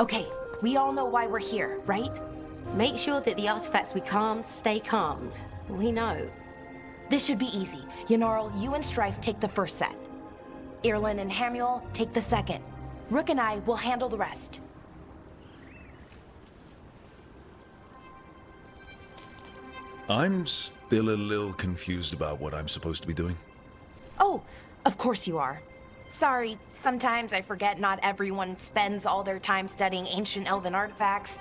Okay, we all know why we're here, right? Make sure that the artifacts we calmed stay calmed. We know. This should be easy. Yanarl, you and Strife take the first set. Irlin and Hamuel take the second. Rook and I will handle the rest. I'm still a little confused about what I'm supposed to be doing. Oh, of course you are. Sorry, sometimes I forget not everyone spends all their time studying ancient elven artifacts.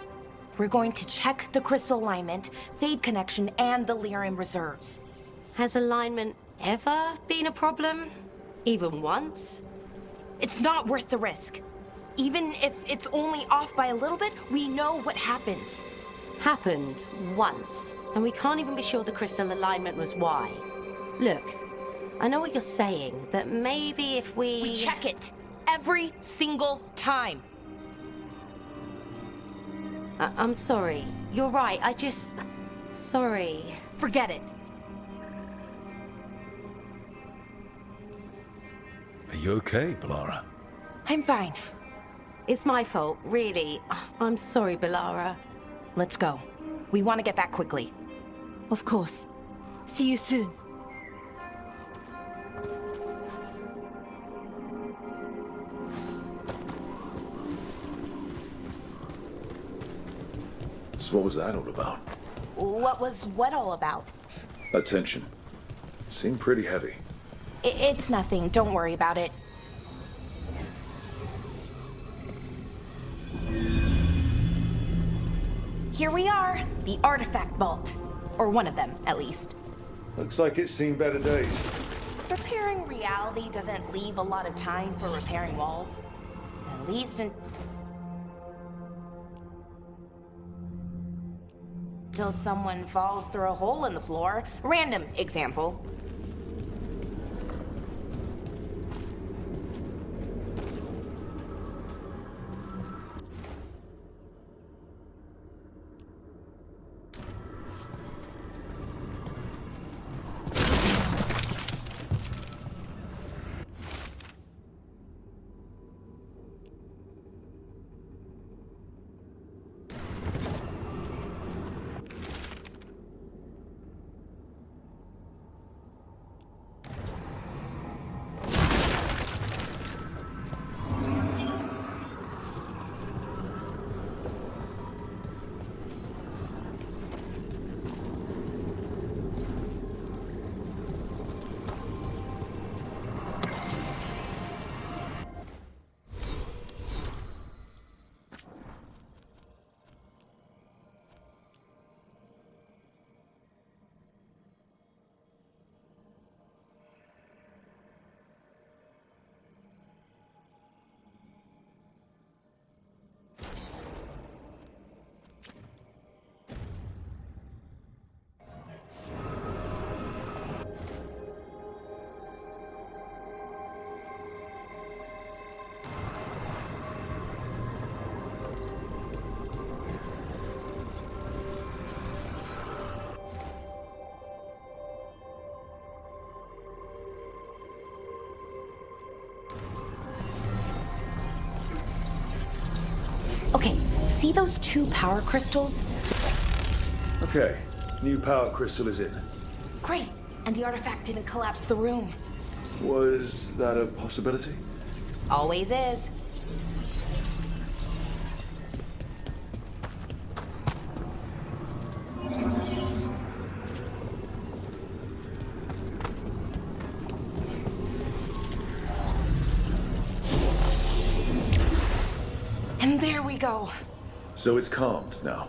We're going to check the crystal alignment, fade connection, and the lyrium reserves. Has alignment ever been a problem? Even once? It's not worth the risk. Even if it's only off by a little bit, we know what happens. Happened once, and we can't even be sure the crystal alignment was why. Look, I know what you're saying, but maybe if We check it every single time. I'm sorry. You're right, Sorry. Forget it. Are you okay, Balara? I'm fine. It's my fault, really. I'm sorry, Balara. Let's go. We want to get back quickly. Of course. See you soon. So what was that all about? What was what all about? Attention. Seemed pretty heavy. It's nothing. Don't worry about it. Here we are, the artifact vault. Or one of them, at least. Looks like it's seen better days. Repairing reality doesn't leave a lot of time for repairing walls. At least until someone falls through a hole in the floor. Random example. Okay, see those two power crystals? Okay, new power crystal is in. Great, and the artifact didn't collapse the room. Was that a possibility? Always is. And there we go. So it's calmed now.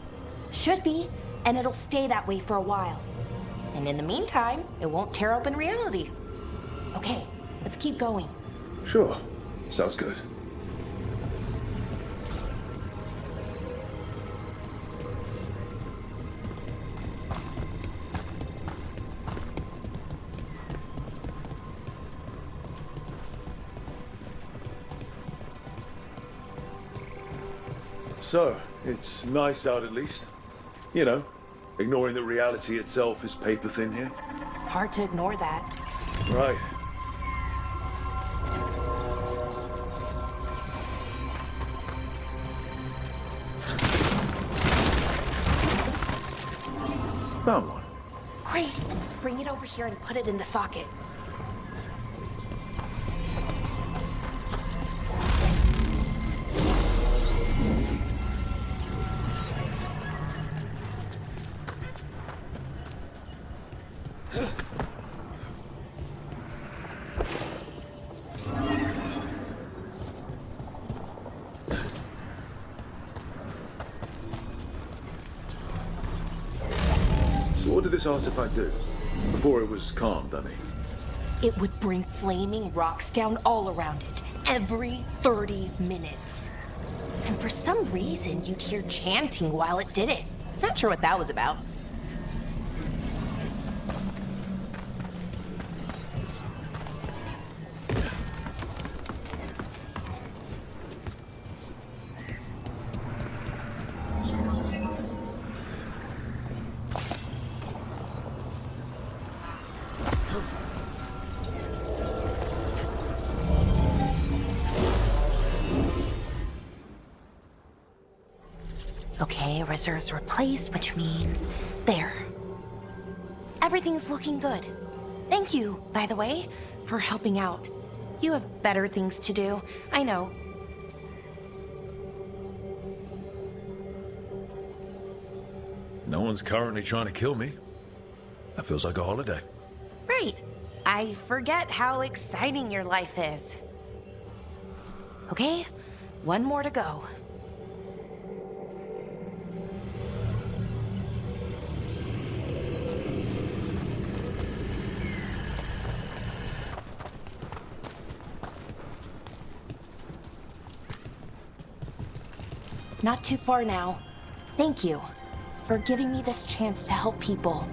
Should be, and it'll stay that way for a while. And in the meantime, it won't tear open reality. Okay, let's keep going. Sure, sounds good. So, it's nice out at least. You know, ignoring that reality itself is paper thin here. Hard to ignore that. Right. Found one. Great. Bring it over here and put it in the socket. So what did this artifact do? Before it was calmed, I mean. It would bring flaming rocks down all around it, every 30 minutes. And for some reason, you'd hear chanting while it did it. Not sure what that was about. Okay, reserves replaced, which means there. Everything's looking good. Thank you, by the way, for helping out. You have better things to do, I know. No one's currently trying to kill me. That feels like a holiday. Right. I forget how exciting your life is. Okay, one more to go. Not too far now. Thank you for giving me this chance to help people.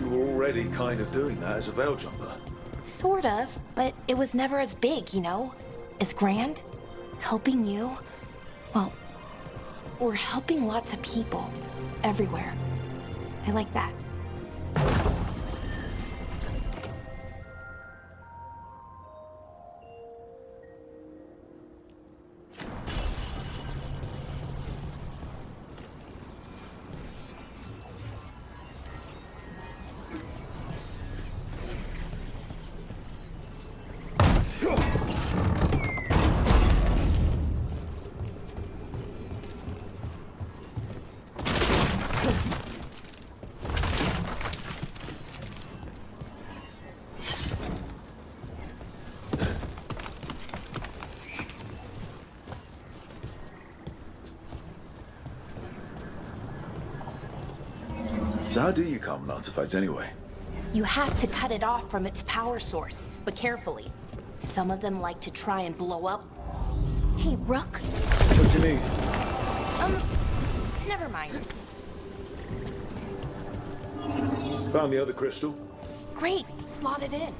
You were already kind of doing that as a veil jumper. Sort of, but it was never as big, you know? As grand. Helping you. Well, we're helping lots of people. Everywhere. I like that. So how do you calm an artifact anyway? You have to cut it off from its power source, but carefully. Some of them like to try and blow up. Hey, Rook. What do you need? Never mind. Found the other crystal. Great, slot it in.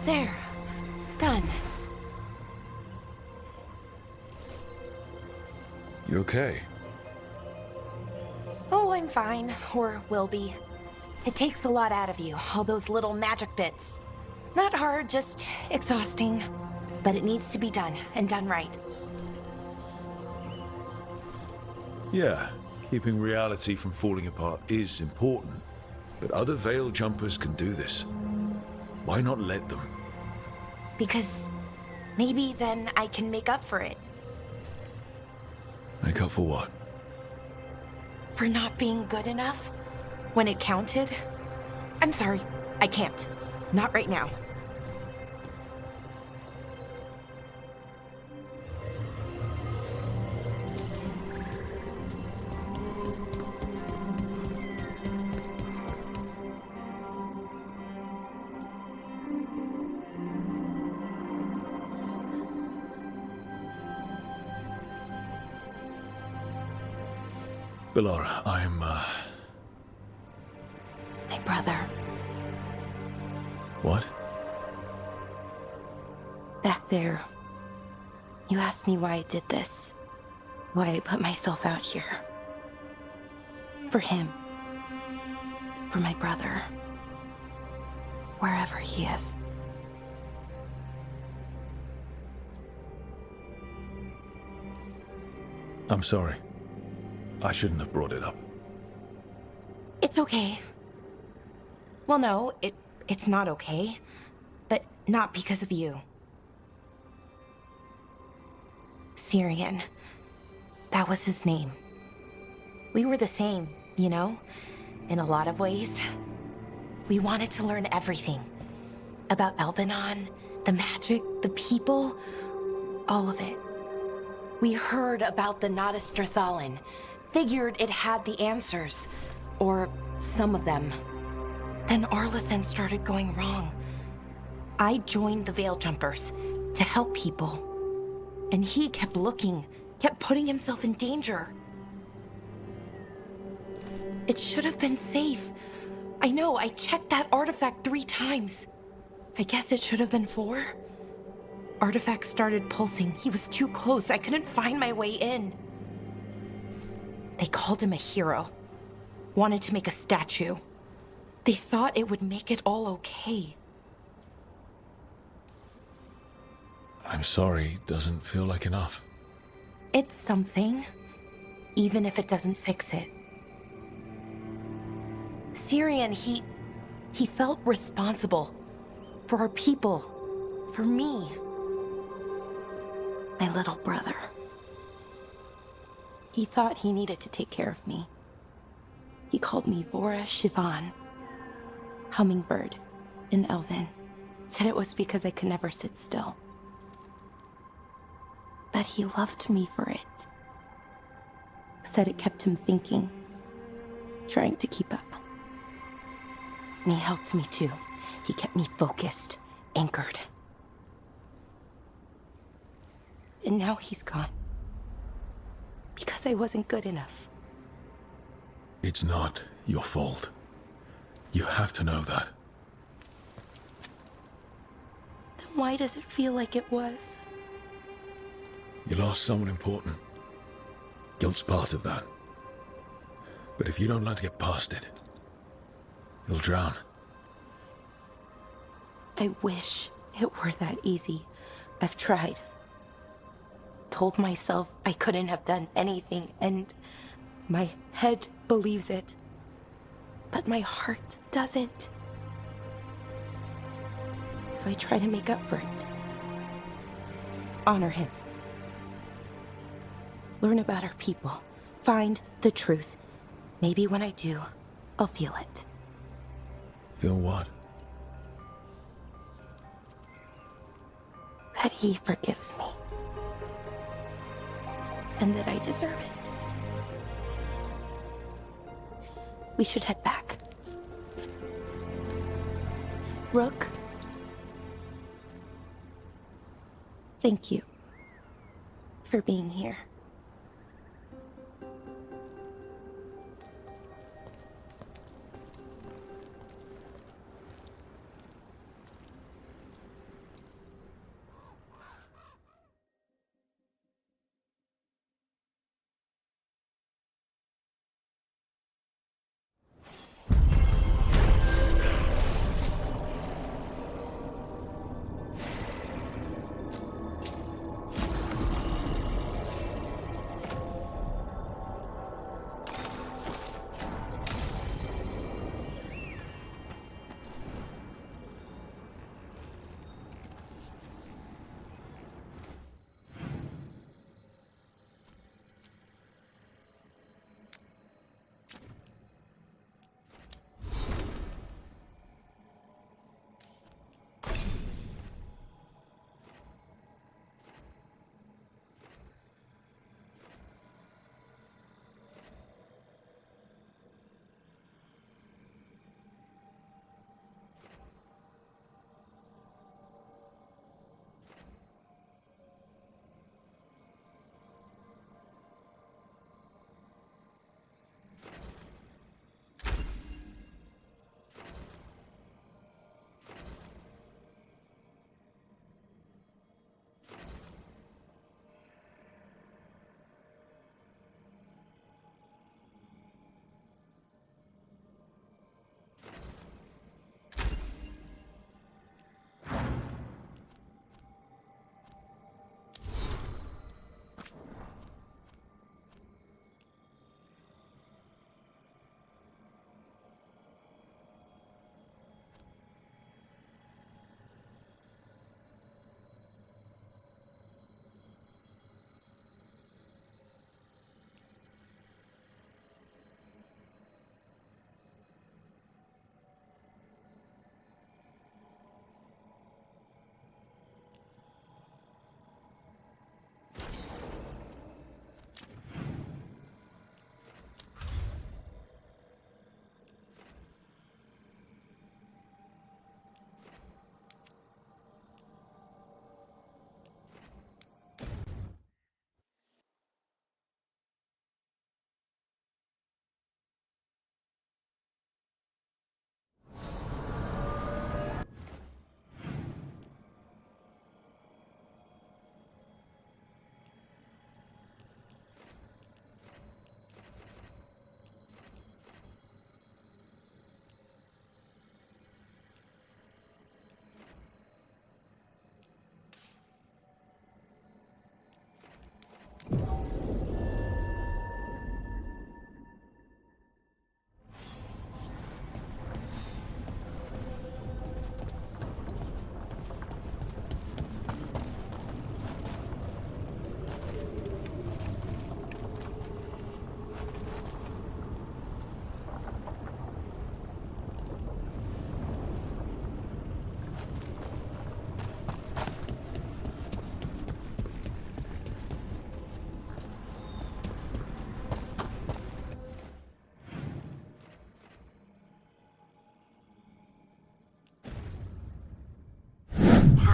There. Done. You okay? Oh, I'm fine. Or will be. It takes a lot out of you, all those little magic bits. Not hard, just exhausting. But it needs to be done, and done right. Yeah, keeping reality from falling apart is important. But other veil jumpers can do this. Why not let them? Because maybe then I can make up for it. Make up for what? For not being good enough when it counted. I'm sorry, I can't. Not right now. Bellara, I'm, My brother. What? Back there, you asked me why I did this. Why I put myself out here. For him. For my brother. Wherever he is. I'm sorry. I shouldn't have brought it up. It's okay. Well, no, it's not okay. But not because of you. Syrian. That was his name. We were the same, you know? In a lot of ways. We wanted to learn everything. About Elvenon, the magic, the people, all of it. We heard about the Nodistrathalin, figured it had the answers, or some of them. Then Arlathan started going wrong. I joined the Veil Jumpers to help people. And he kept looking, kept putting himself in danger. It should have been safe. I know, I checked that artifact 3 times. I guess it should have been 4. Artifact started pulsing. He was too close. I couldn't find my way in. They called him a hero. Wanted to make a statue. They thought it would make it all okay. I'm sorry, doesn't feel like enough. It's something, even if it doesn't fix it. Syrian, he felt responsible. For our people. For me. My little brother. He thought he needed to take care of me. He called me Vora Shivan. Hummingbird in Elven. Said it was because I could never sit still. But he loved me for it. Said it kept him thinking. Trying to keep up. And he helped me too. He kept me focused, anchored. And now he's gone. Because I wasn't good enough. It's not your fault. You have to know that. Then why does it feel like it was? You lost someone important. Guilt's part of that. But if you don't learn to get past it, you'll drown. I wish it were that easy. I've tried. Told myself I couldn't have done anything, and my head believes it. But my heart doesn't. So I try to make up for it. Honor him. Learn about our people. Find the truth. Maybe when I do, I'll feel it. Feel what? That he forgives me. And that I deserve it. We should head back. Rook. Thank you for being here.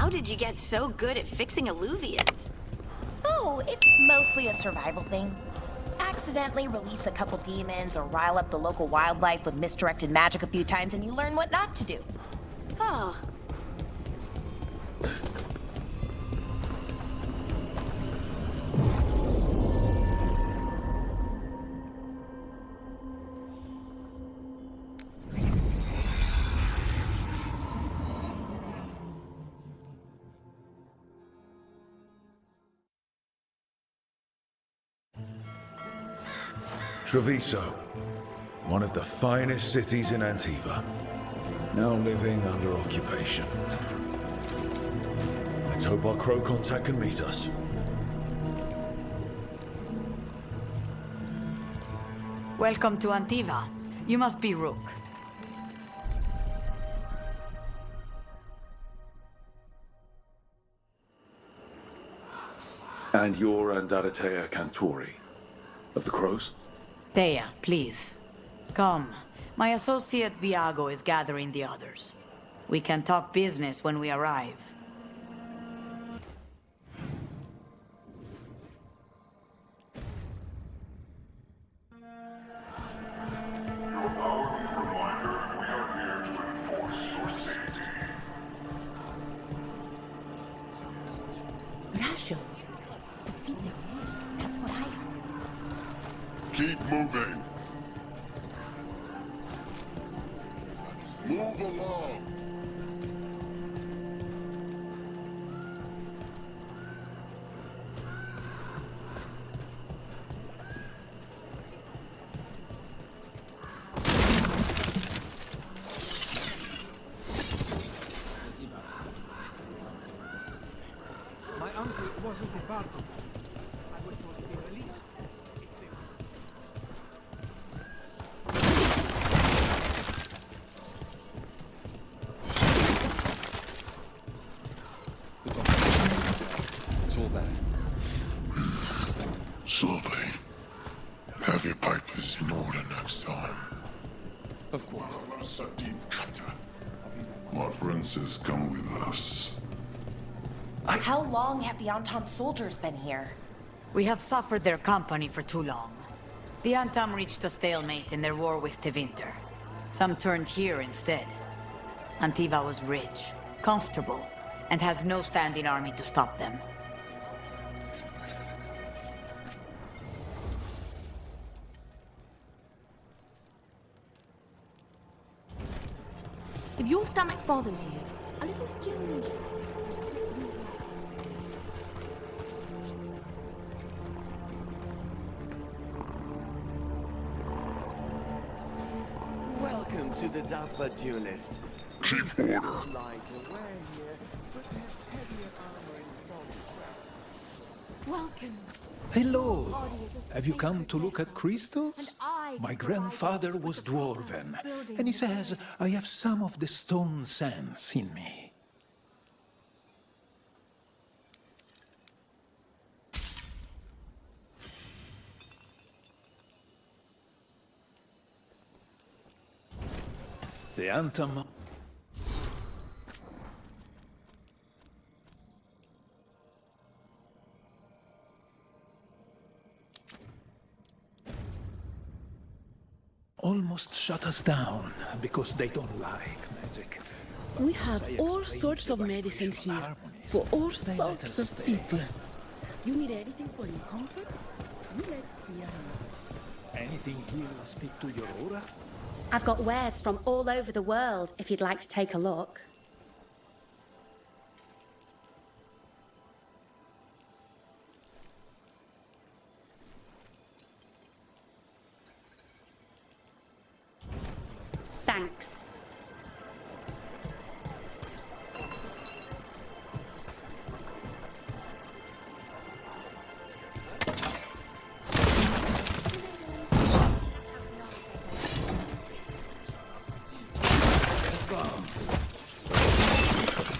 How did you get so good at fixing alluvians? Oh, it's mostly a survival thing. Accidentally release a couple demons or rile up the local wildlife with misdirected magic a few times and you learn what not to do. Oh. Treviso, one of the finest cities in Antiva, now living under occupation. Let's hope our crow contact can meet us. Welcome to Antiva. You must be Rook. And you're Andaratea Cantori, of the Crows? Thea, please. Come. My associate Viago is gathering the others. We can talk business when we arrive. Your powerful reminder, we are here to enforce your safety. Rations. Defeat their wish. That's what I heard. Keep moving. Move along. My uncle wasn't a part of it. I was going to be released. It's all there. Slowly. Have your papers in order next time. Of course. My friend says come with us. How long have the Entente soldiers been here? We have suffered their company for too long. The Antam reached a stalemate in their war with Tevinter. Some turned here instead. Antiva was rich, comfortable, and has no standing army to stop them. If your stomach bothers you, a little ginger will set you right. Welcome to the Dapper Duelist. Keep order. Lighter wear here, but have heavier armor installed as well. Welcome. Hello. Have you come to look at crystals? My grandfather was dwarven, and he says I have some of the stone sense in me. The Antam. Almost shut us down because they don't like magic. We have all sorts of medicines here for all sorts of people. You need anything for your comfort? You let Tia know. Anything here will speak to your aura? I've got wares from all over the world if you'd like to take a look. Thanks.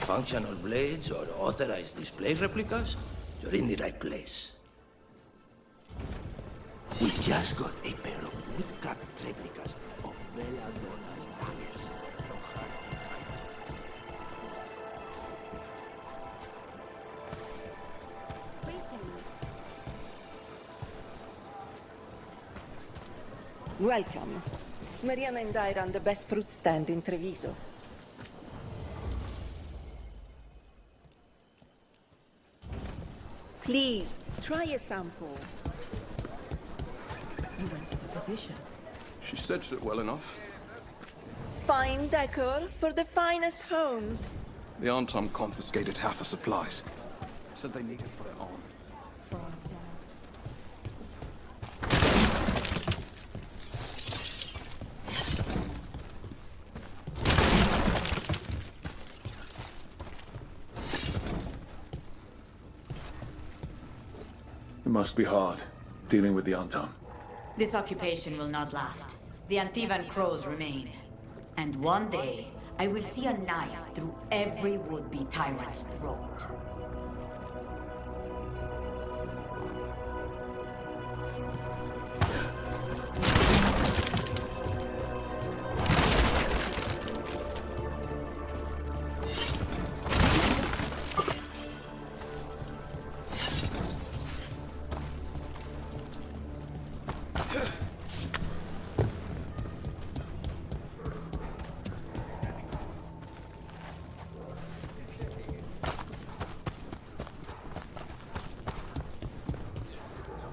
Functional blades or authorized display replicas, you're in the right place. We just got a pair of woodcut replicas of Veilguard daggers. Welcome. Mariana and I run the best fruit stand in Treviso. Please, try a sample. You went to the physician. She stitched it well enough. Fine decor for the finest homes. The Antom confiscated half the supplies. Said they needed for their arm. It must be hard, dealing with the Antom. This occupation will not last. The Antivan crows remain. And one day, I will see a knife through every would-be tyrant's throat.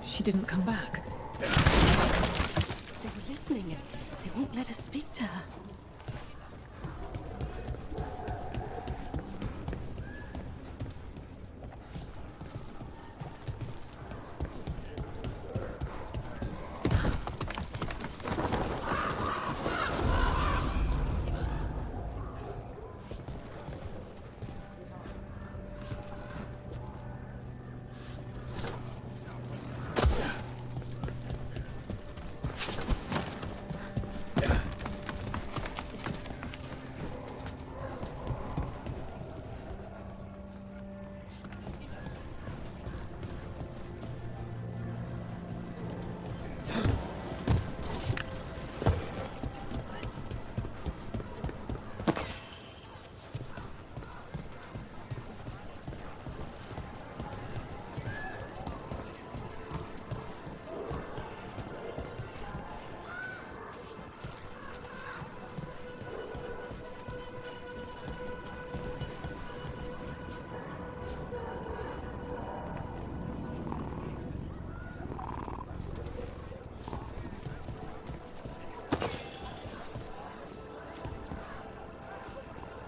She didn't come back. They were listening. They won't let us speak to her.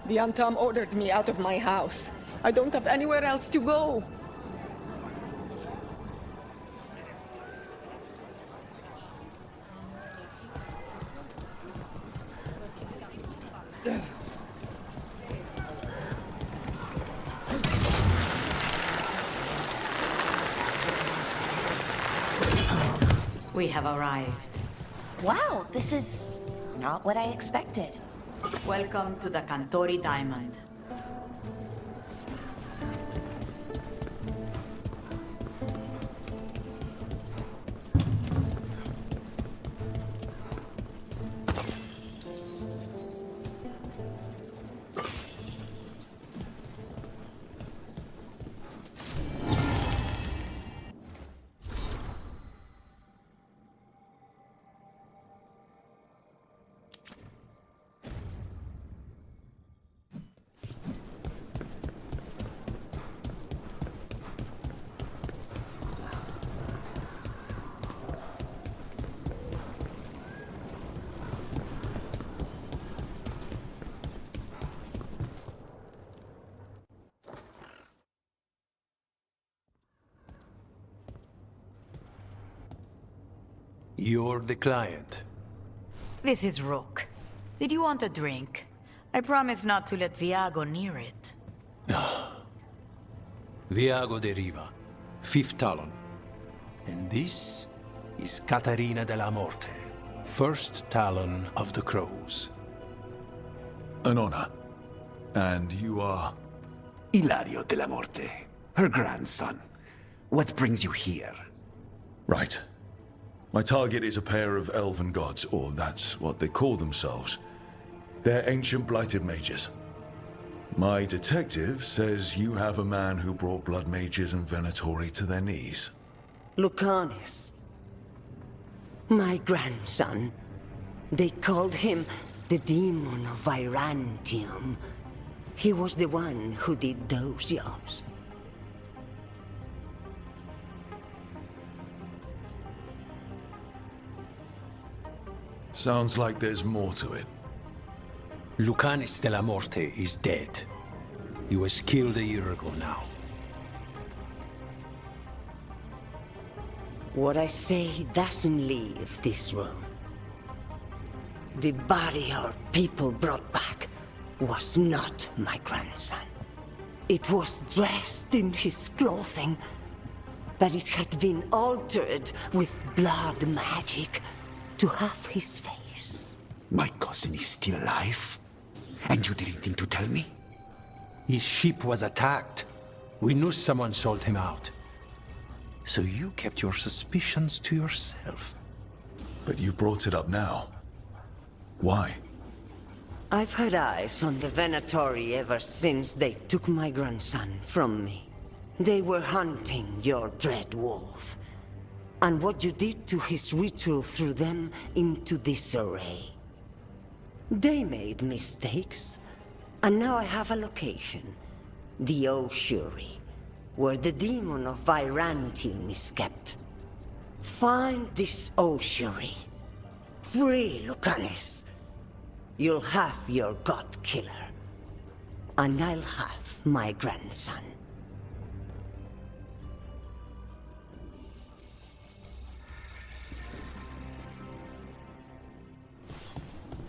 The Antom ordered me out of my house. I don't have anywhere else to go. We have arrived. Wow, this is not what I expected. Welcome to the Cantori Diamond. You're the client. This is Rook. Did you want a drink? I promise not to let Viago near it. Viago de Riva, fifth talon. And this is Catarina de la Morte, first talon of the Crows. An honor. And you are? Ilario de la Morte, her grandson. What brings you here? Right. My target is a pair of elven gods, or that's what they call themselves. They're ancient blighted mages. My detective says you have a man who brought blood mages and Venatori to their knees. Lucanis. My grandson. They called him the Demon of Virantium. He was the one who did those jobs. Sounds like there's more to it. Lucanis de la Morte is dead. He was killed a year ago now. What I say doesn't leave this room. The body our people brought back was not my grandson. It was dressed in his clothing, but it had been altered with blood magic to have his face. My cousin is still alive? And you didn't think to tell me? His ship was attacked. We knew someone sold him out. So you kept your suspicions to yourself. But you brought it up now. Why? I've had eyes on the Venatori ever since they took my grandson from me. They were hunting your dread wolf. And what you did to his ritual threw them into disarray. They made mistakes, and now I have a location. The ossuary, where the demon of Virantium is kept. Find this ossuary. Free Lucanis. You'll have your god killer. And I'll have my grandson.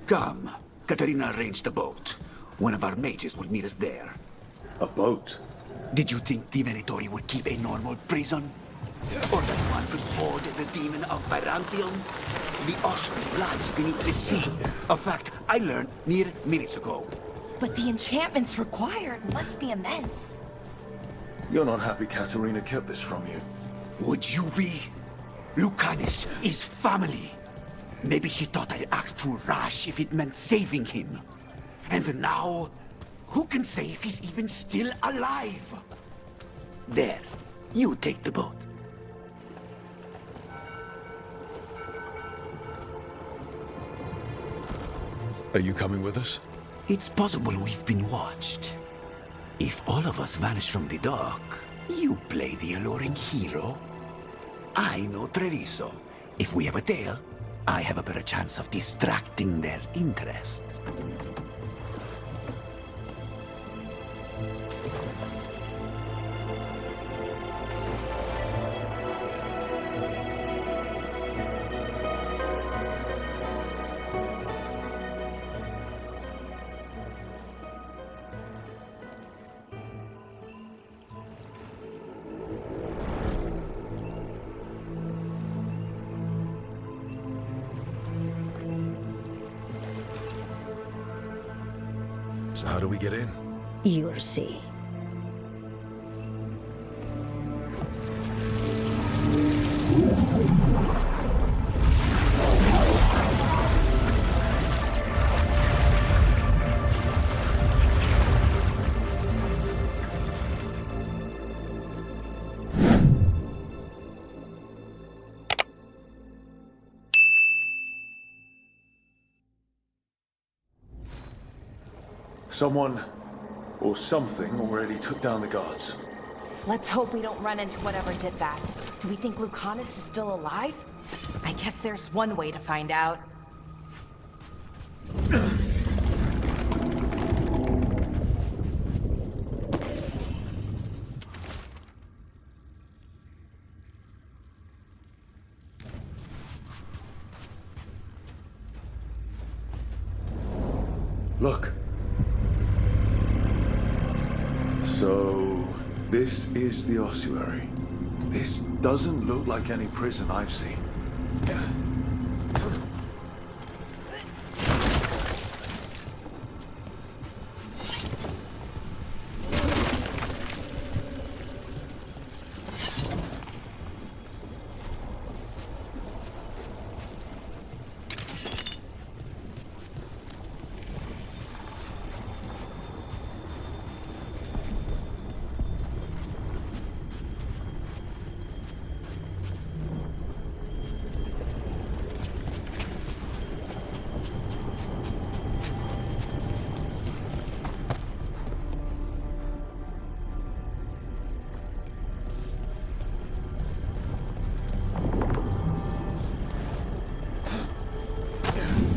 Come. Katarina arranged the boat. One of our mages will meet us there. A boat? Did you think the Venatori would keep a normal prison? Or that one could hold the demon of Virantium? The ocean lies beneath the sea. A fact I learned mere minutes ago. But the enchantments required must be immense. You're not happy Katarina kept this from you. Would you be? Lucanis is family. Maybe she thought I'd act too rash if it meant saving him. And now, who can say if he's even still alive? There, you take the boat. Are you coming with us? It's possible we've been watched. If all of us vanish from the dock, you play the alluring hero. I know Treviso. If we have a tail, I have a better chance of distracting their interest. So how do we get in? You'll see. Someone or something already took down the guards. Let's hope we don't run into whatever did that. Do we think Lucanis is still alive? I guess there's one way to find out. Look. So, this is the ossuary. This doesn't look like any prison I've seen.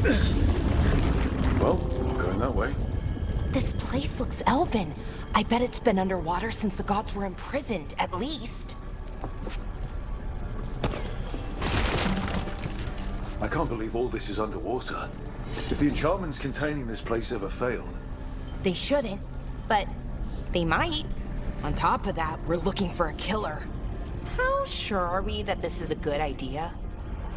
Well, not going that way. This place looks elven. I bet it's been underwater since the gods were imprisoned, at least. I can't believe all this is underwater. If the enchantments containing this place ever failed... They shouldn't, but they might. On top of that, we're looking for a killer. How sure are we that this is a good idea?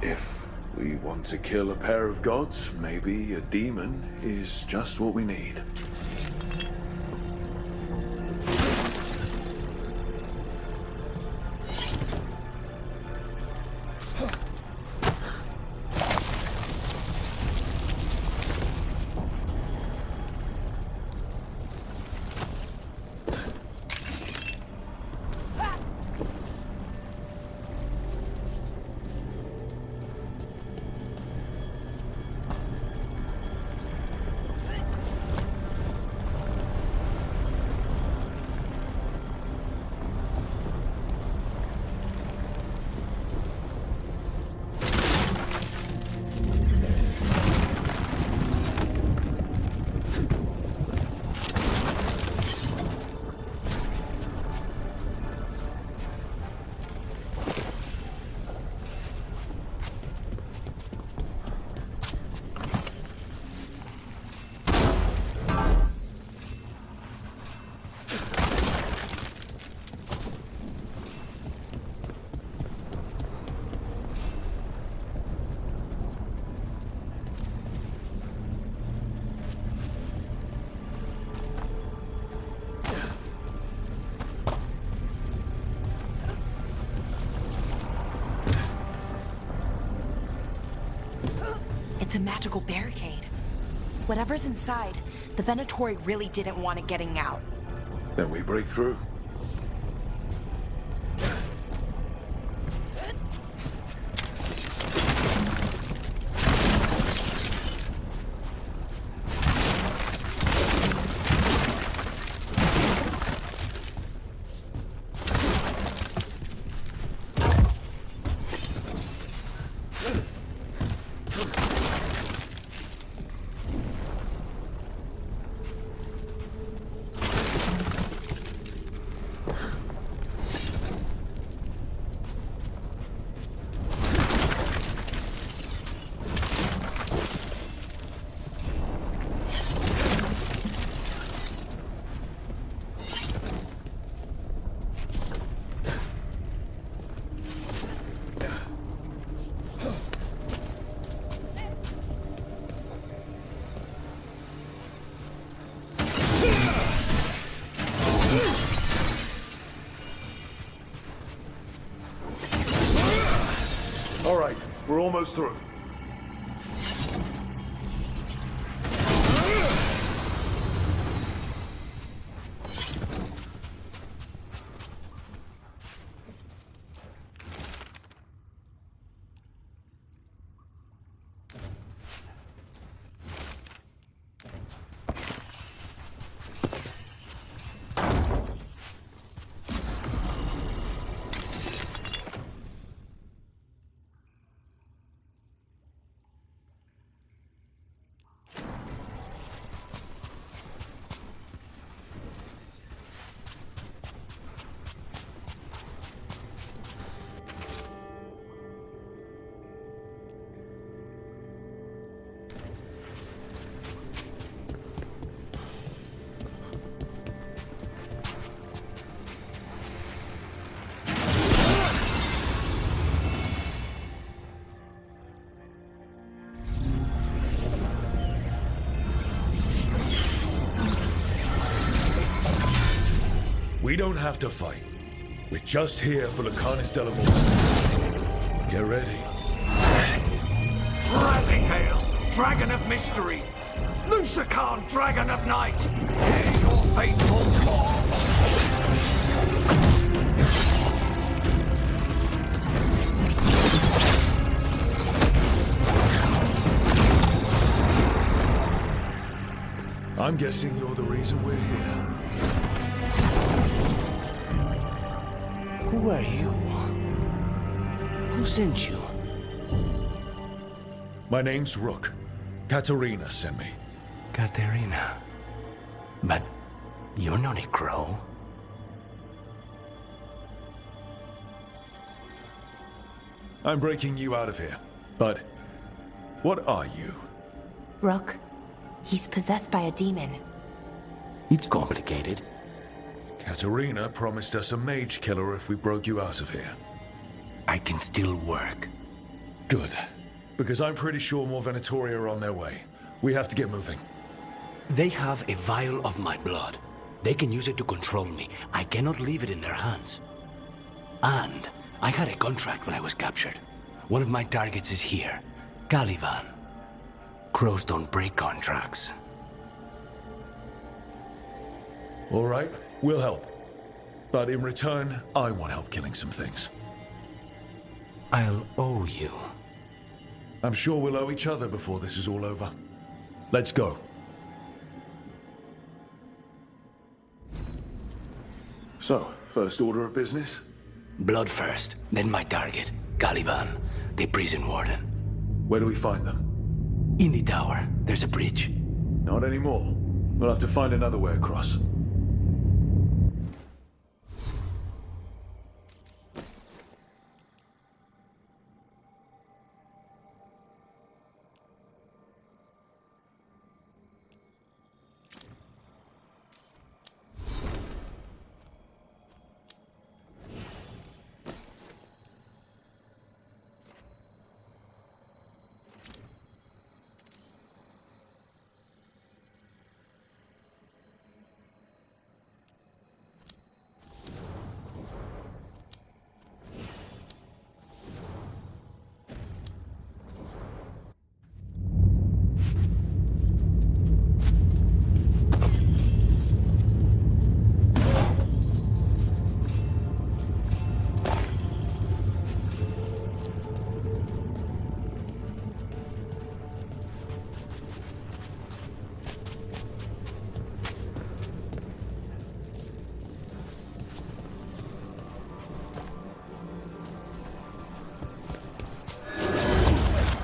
If we want to kill a pair of gods, maybe a demon is just what we need. It's a magical barricade. Whatever's inside, the Venatori really didn't want it getting out. Then we break through. All right, we're almost through. We don't have to fight. We're just here for Lucanus Delamorte. Get ready. Rising Hail, Dragon of Mystery! Lucican, Dragon of Night! Hear your faithful call! I'm guessing you're the reason we're here. Who are you? Who sent you? My name's Rook. Katerina sent me. Katerina. But you're not a crow. I'm breaking you out of here. But what are you? Rook, he's possessed by a demon. It's complicated. Katerina promised us a mage killer if we broke you out of here. I can still work. Good. Because I'm pretty sure more Venatori are on their way. We have to get moving. They have a vial of my blood. They can use it to control me. I cannot leave it in their hands. And I had a contract when I was captured. One of my targets is here. Caliban. Crows don't break contracts. All right, we'll help. But in return, I want help killing some things. I'll owe you. I'm sure we'll owe each other before this is all over. Let's go. So, first order of business? Blood first, then my target. Caliban, the prison warden. Where do we find them? In the tower. There's a bridge. Not anymore. We'll have to find another way across.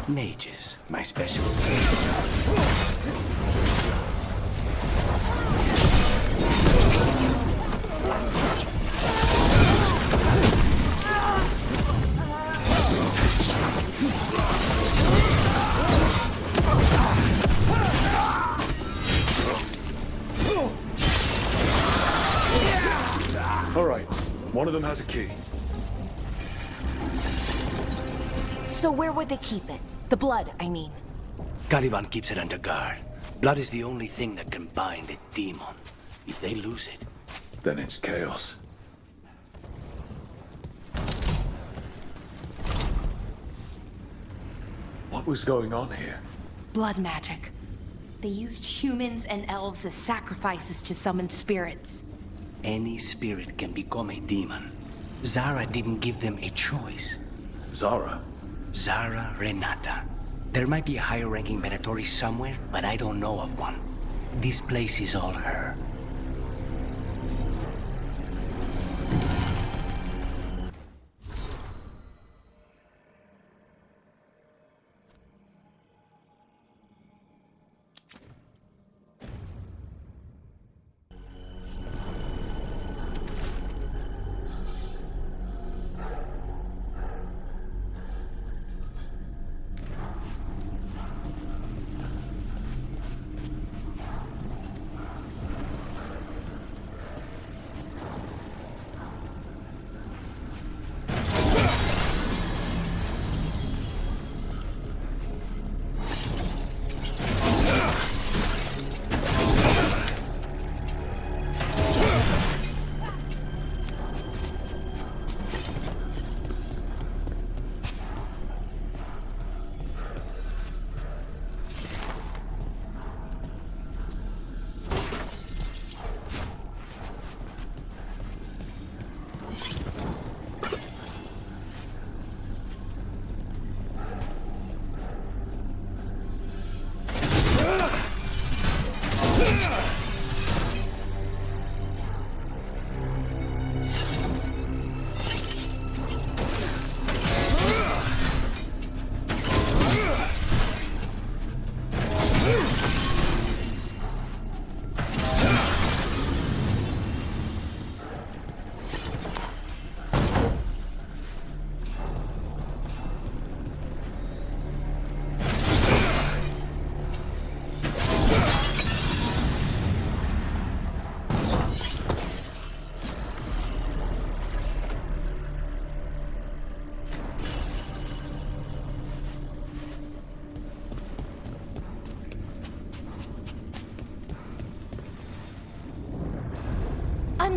Mages, my specialty. All right, one of them has a key. So where would they keep it? The blood, I mean. Caliban keeps it under guard. Blood is the only thing that can bind a demon. If they lose it, then it's chaos. What was going on here? Blood magic. They used humans and elves as sacrifices to summon spirits. any spirit can become a demon. Zara didn't give them a choice. Zara? Zara Renata. There might be a higher-ranking Venatori somewhere, but I don't know of one. This place is all her.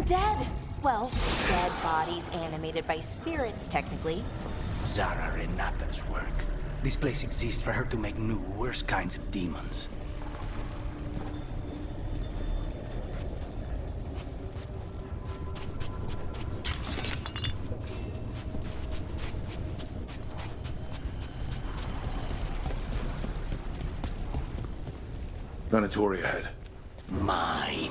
them dead. Well, dead bodies animated by spirits, technically. Zara Renata's work. This place exists for her to make new, worse kinds of demons. Venatori ahead. Mine.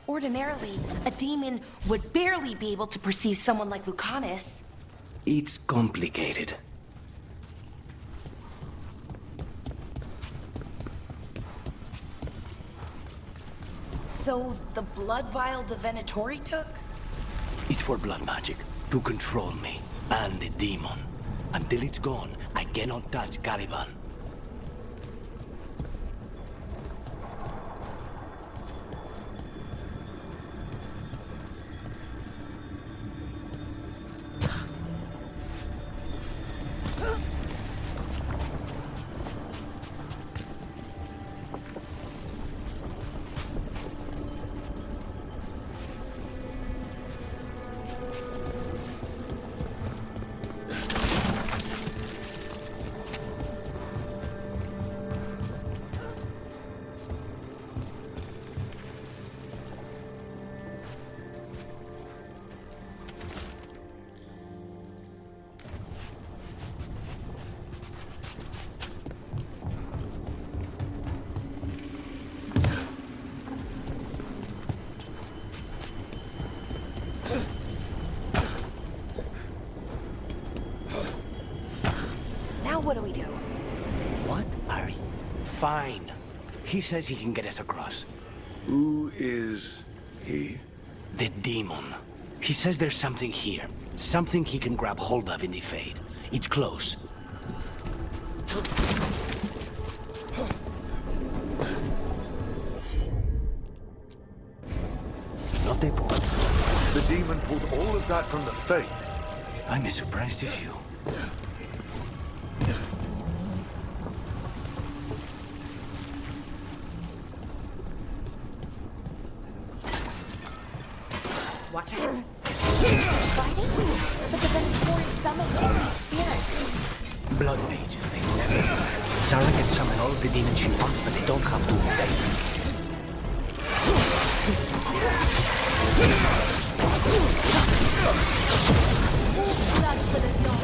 Ordinarily, a demon would barely be able to perceive someone like Lucanus. It's complicated. So, the blood vial the Venatori took? It's for blood magic, to control me, and the demon. Until it's gone, I cannot touch Caliban. Now what do we do? What are you? Fine. He says he can get us across. Who is he? The demon. He says there's something here. Something he can grab hold of in the Fade. It's close. Not the point. The demon pulled all of that from the Fade. I'm as surprised as you. Watch out. Fighting? But the Venatori summoned all these spirits. Blood mages, they never. Zara can summon all the demons she wants, but they don't have to obey. Blood for the dawn.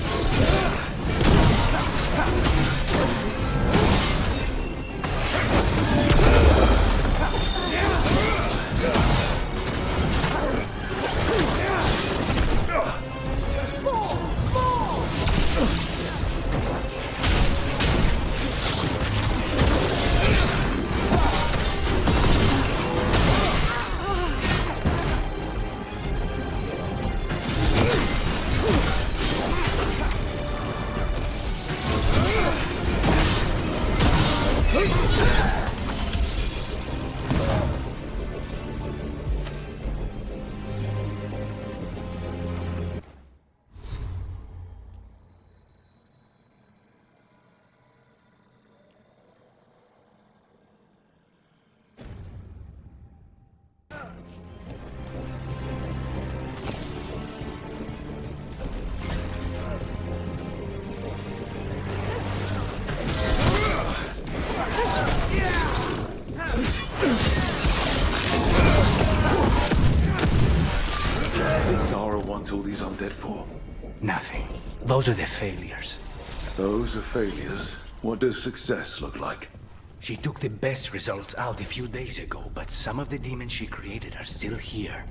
All these undead for? Nothing. Those are the failures. Those are failures. What does success look like? She took the best results out a few days ago, but some of the demons she created are still here.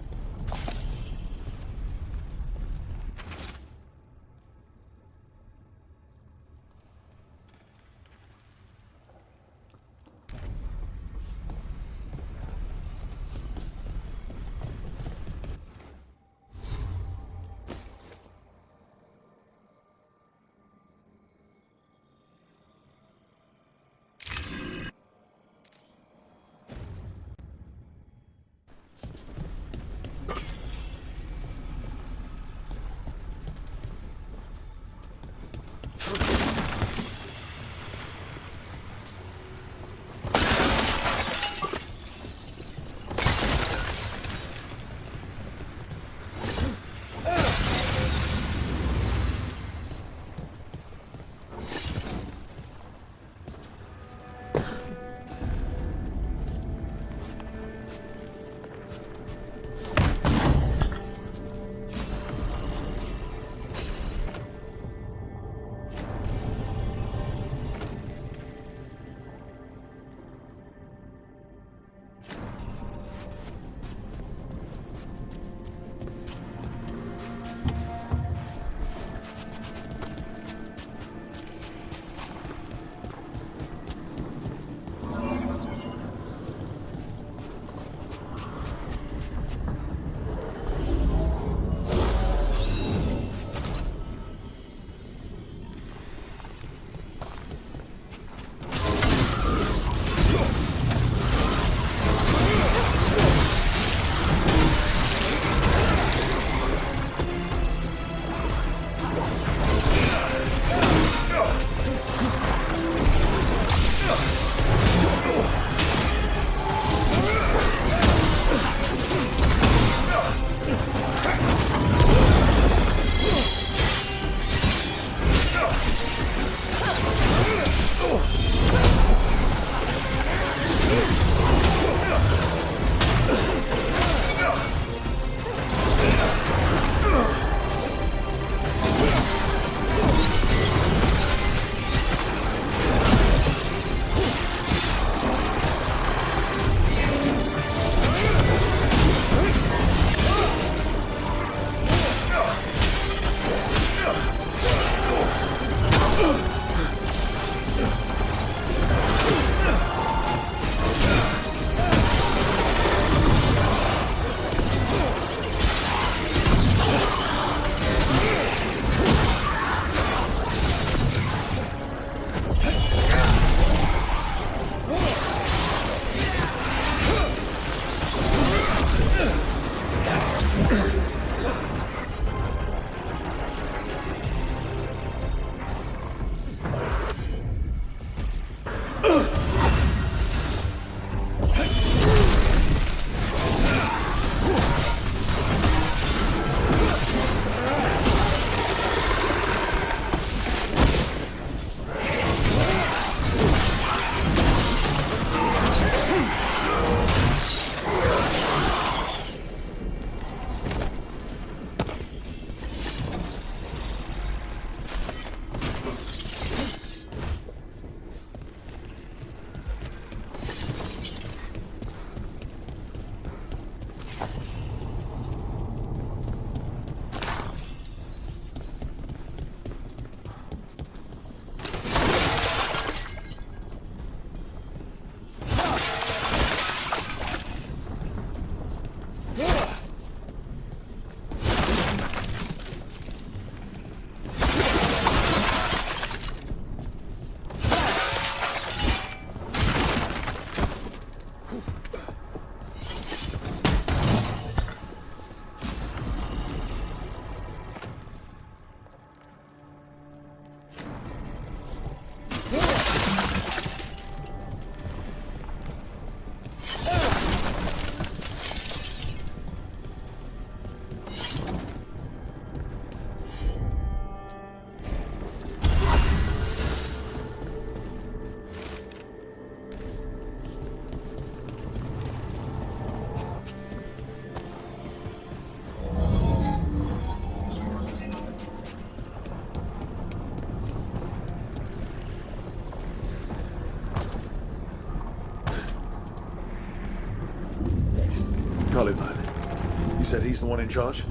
said he's the one in charge?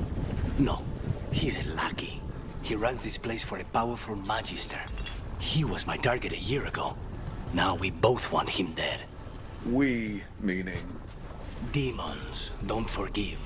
No, he's a lackey. He runs this place for a powerful magister. He was my target a year ago. Now we both want him dead. We, meaning? Demons don't forgive.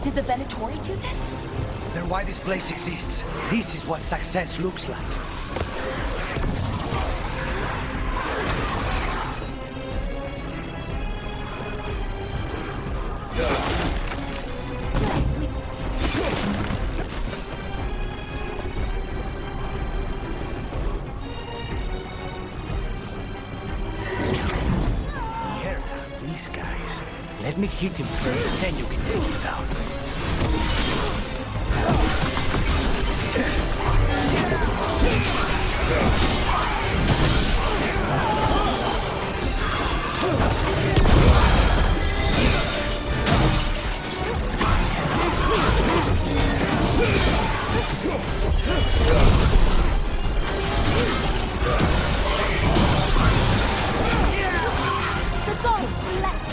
Did the Venatori do this? They're why this place exists. This is what success looks like. These guys. Let me hit him first, then you can take him down. The gods bless.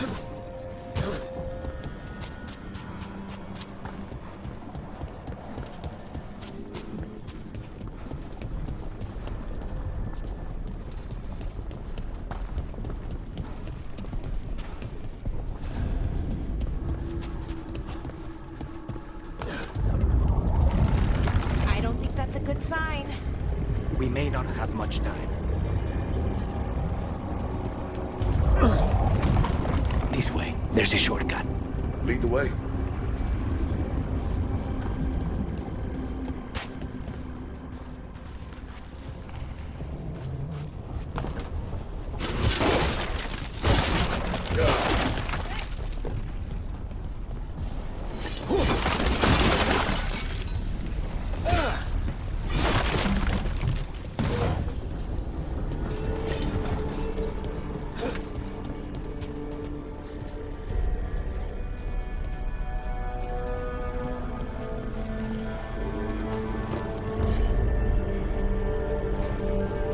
I don't think that's a good sign. We may not have much time. This way. There's a shortcut. Lead the way.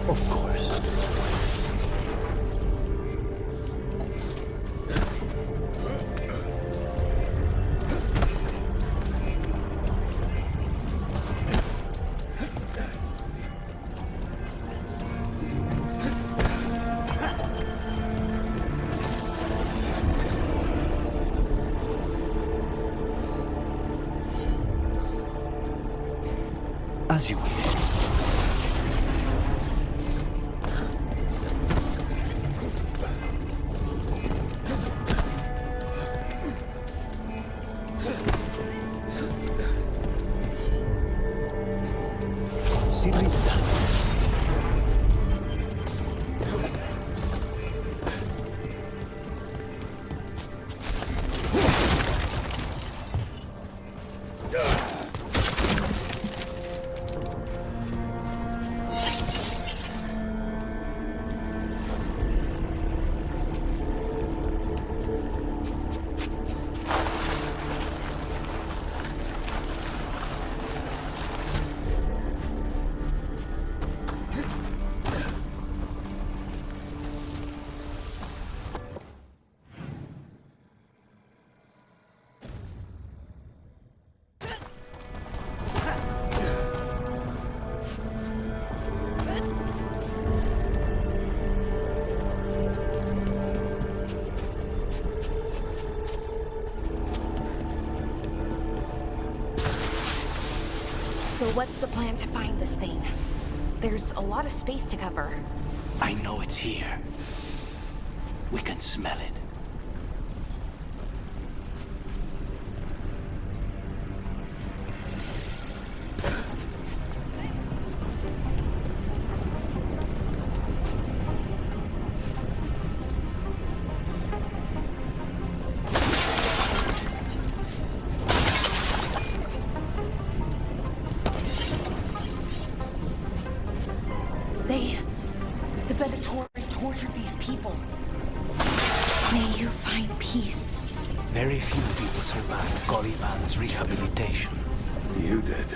Of course. As you wish. Consider it done. So what's the plan to find this thing? There's a lot of space to cover. I know it's here. We can smell it. The Venatori tortured these people. May you find peace. Very few people survived Caliban's rehabilitation. You did.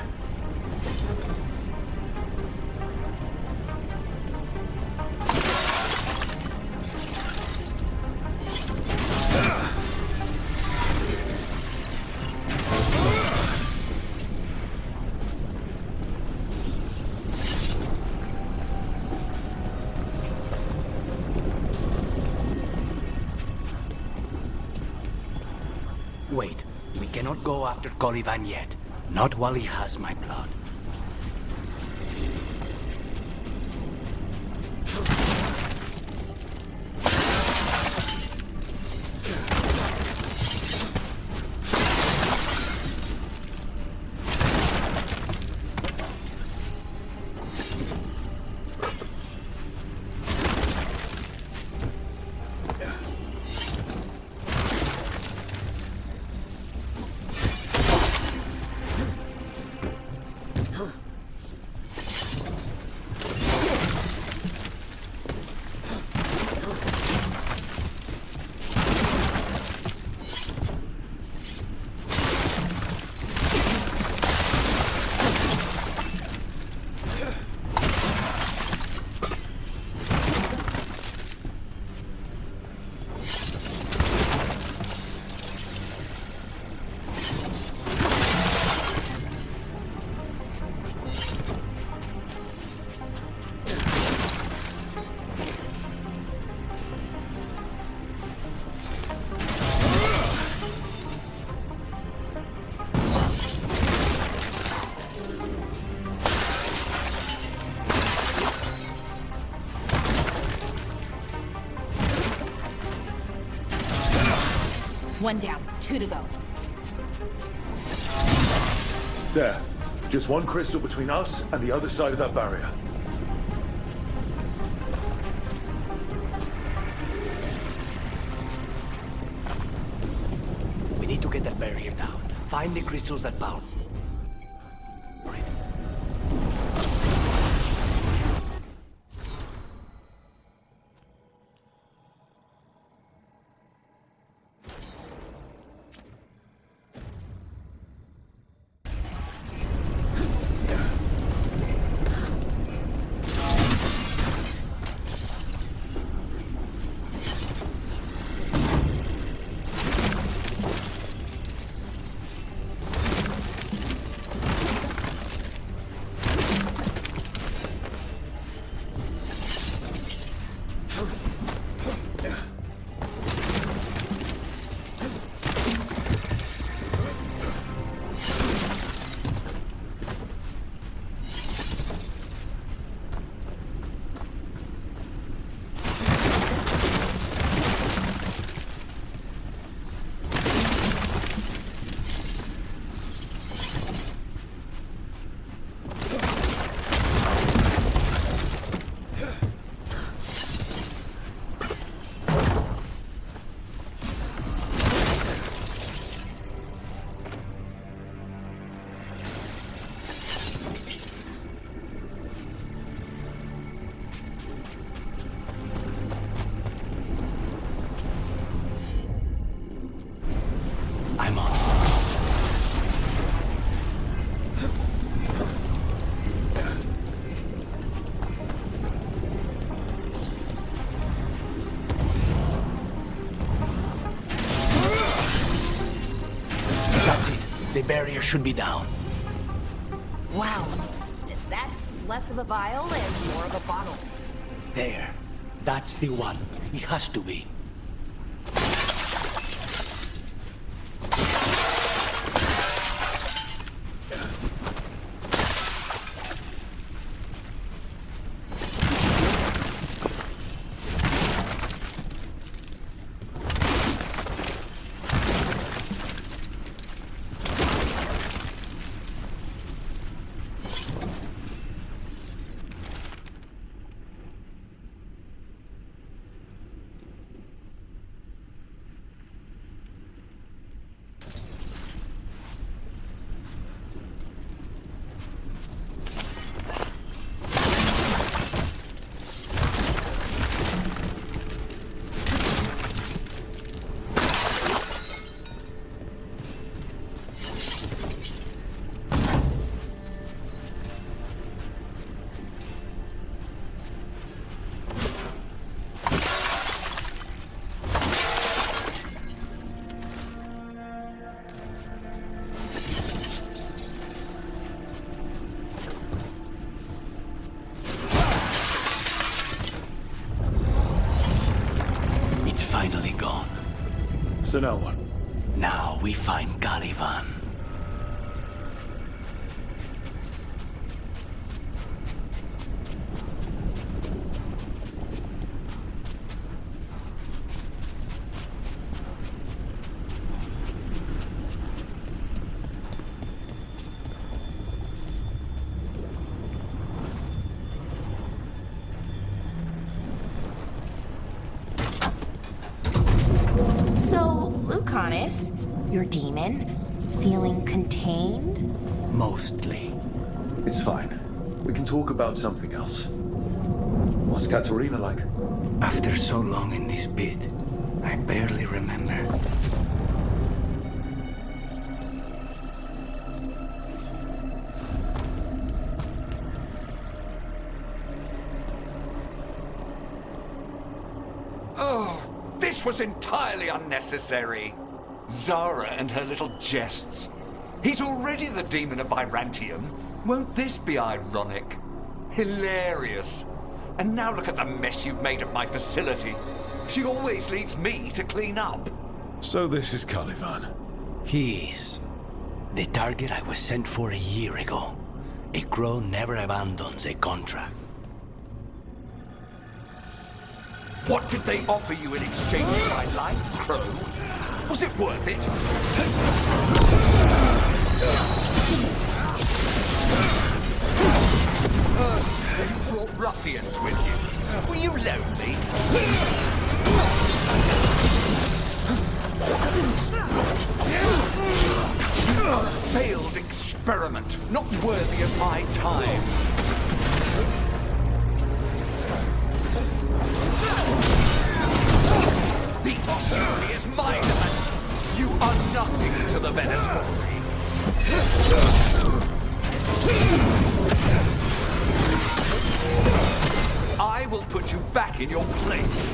Wait, we cannot go after Caliban yet. Not while he has my blood. One down, 2 to go. There. Just one crystal between us and the other side of that barrier. We need to get that barrier down. Find the crystals that bound. The barrier should be down. Wow. That's less of a vial and more of a bottle. There. That's the one. It has to be. Finally gone. So now what? Now we find Caliban. Your demon? Feeling contained? Mostly. It's fine. We can talk about something else. What's Katerina like? After so long in this pit, I barely remember. Oh, this was entirely unnecessary. Zara and her little jests. He's already the demon of Virantium. Won't this be ironic? Hilarious. And now look at the mess you've made of my facility. She always leaves me to clean up. So this is Caliban. He is. The target I was sent for a year ago. A crow never abandons a contract. What did they offer you in exchange for my life, Crow? Was it worth it? You brought ruffians with you. Were you lonely? A failed experiment, not worthy of my time. The ossuary is mine, and you are nothing to the Venatori. I will put you back in your place.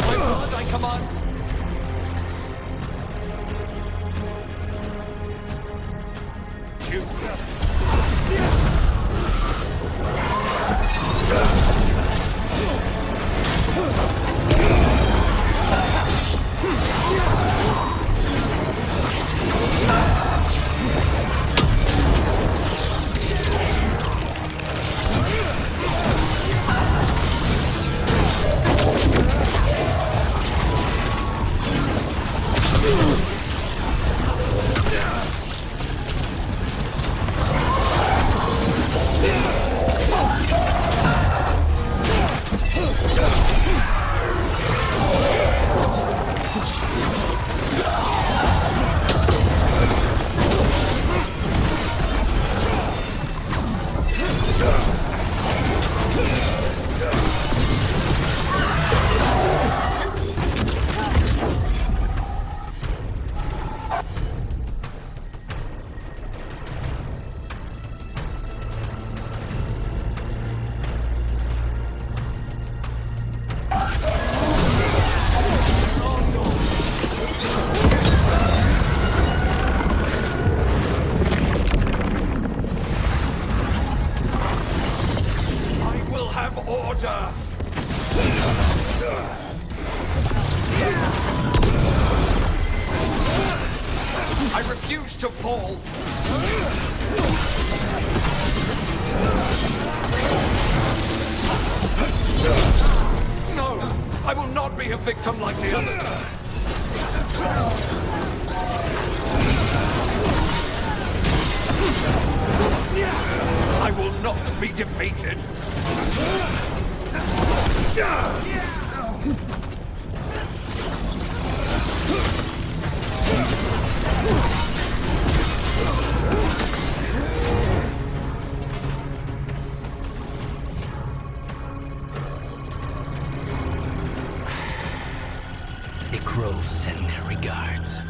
My blood, I command. I refuse to fall. No, I will not be a victim like the others. I will not be defeated. The crows send their regards.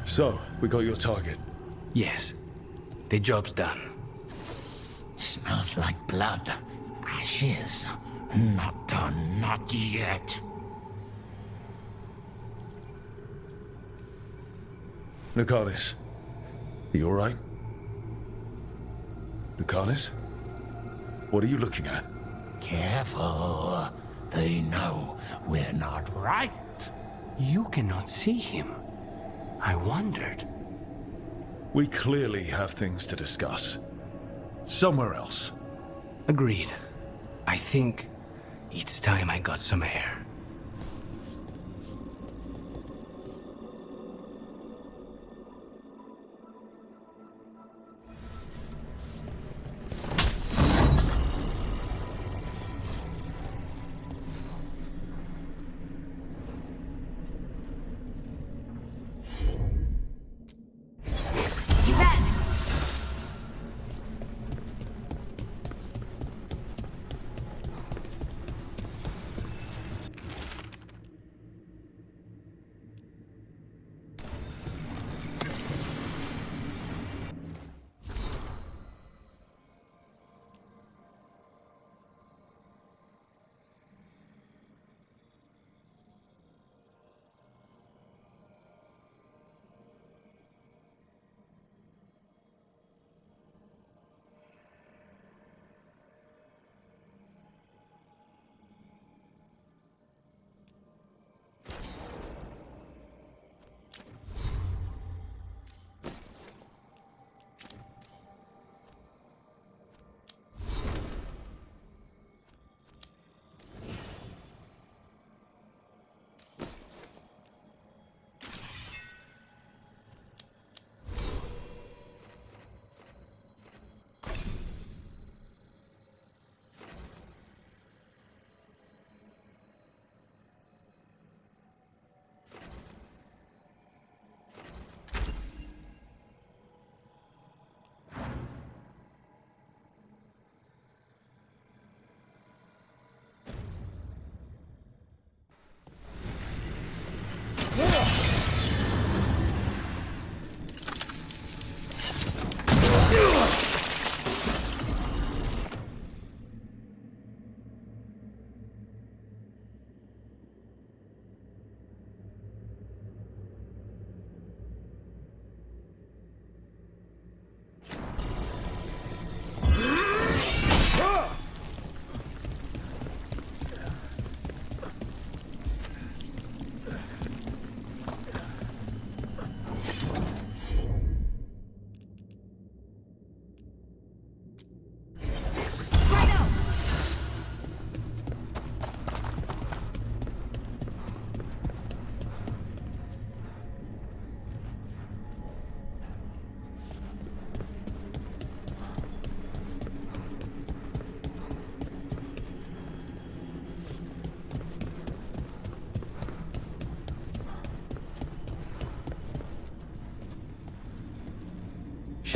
So, we got your target? Yes. The job's done. Smells like blood. Ashes. Not done, not yet. Lucanus, you all right? Lucanus? What are you looking at? Careful. They know we're not right. You cannot see him. I wondered. We clearly have things to discuss. Somewhere else. Agreed. I think it's time I got some air.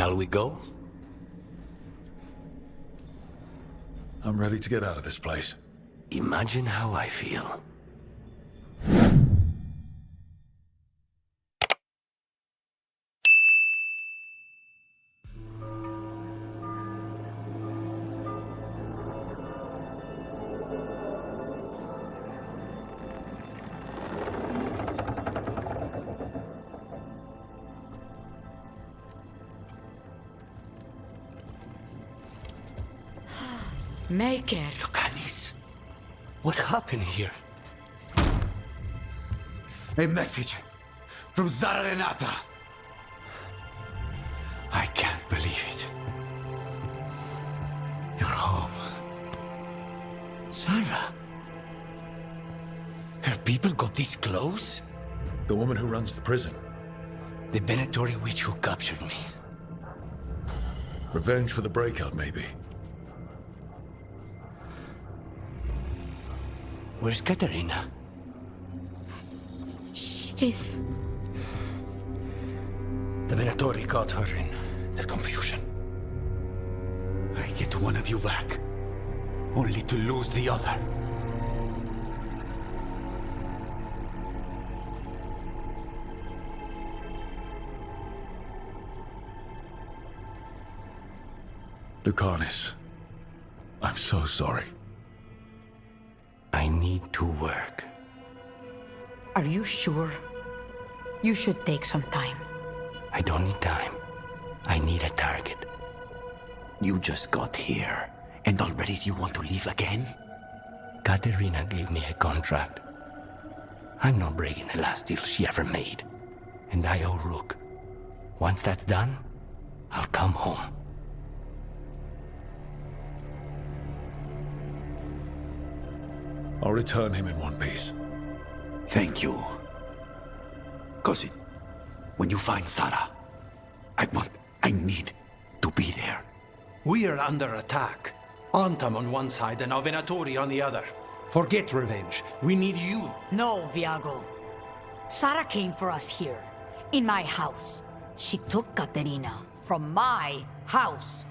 Shall we go? I'm ready to get out of this place. Imagine how I feel. Make it. Lucanis, what happened here? A message from Zara Renata. I can't believe it. You're home. Sarah? Her people got this close? The woman who runs the prison. The Venatori witch who captured me. Revenge for the breakout, maybe. Where's Katerina? She's... The Venatori caught her in their confusion. I get one of you back, only to lose the other. Lucanis, I'm so sorry. I need to work. Are you sure? You should take some time. I don't need time. I need a target. You just got here, and already you want to leave again? Katerina gave me a contract. I'm not breaking the last deal she ever made. And I owe Rook. Once that's done, I'll come home. I'll return him in one piece. Thank you. Cousin, when you find Sarah, I need to be there. We are under attack. Antam on one side and our Venatori on the other. Forget revenge. We need you. No, Viago. Sarah came for us here, in my house. She took Katerina from my house.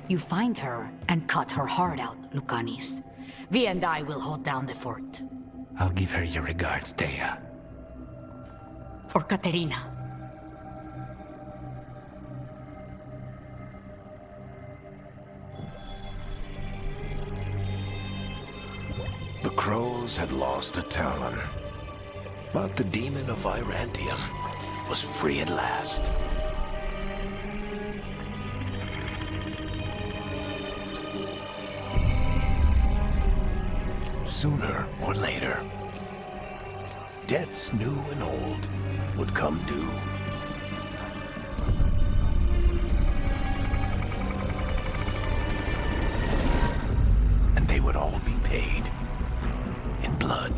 You find her and cut her heart out, Lucanis. Vi and I will hold down the fort. I'll give her your regards, Thea. For Katerina. The crows had lost a talon, but the demon of Irantium was free at last. Sooner or later, debts new and old would come due. And they would all be paid in blood.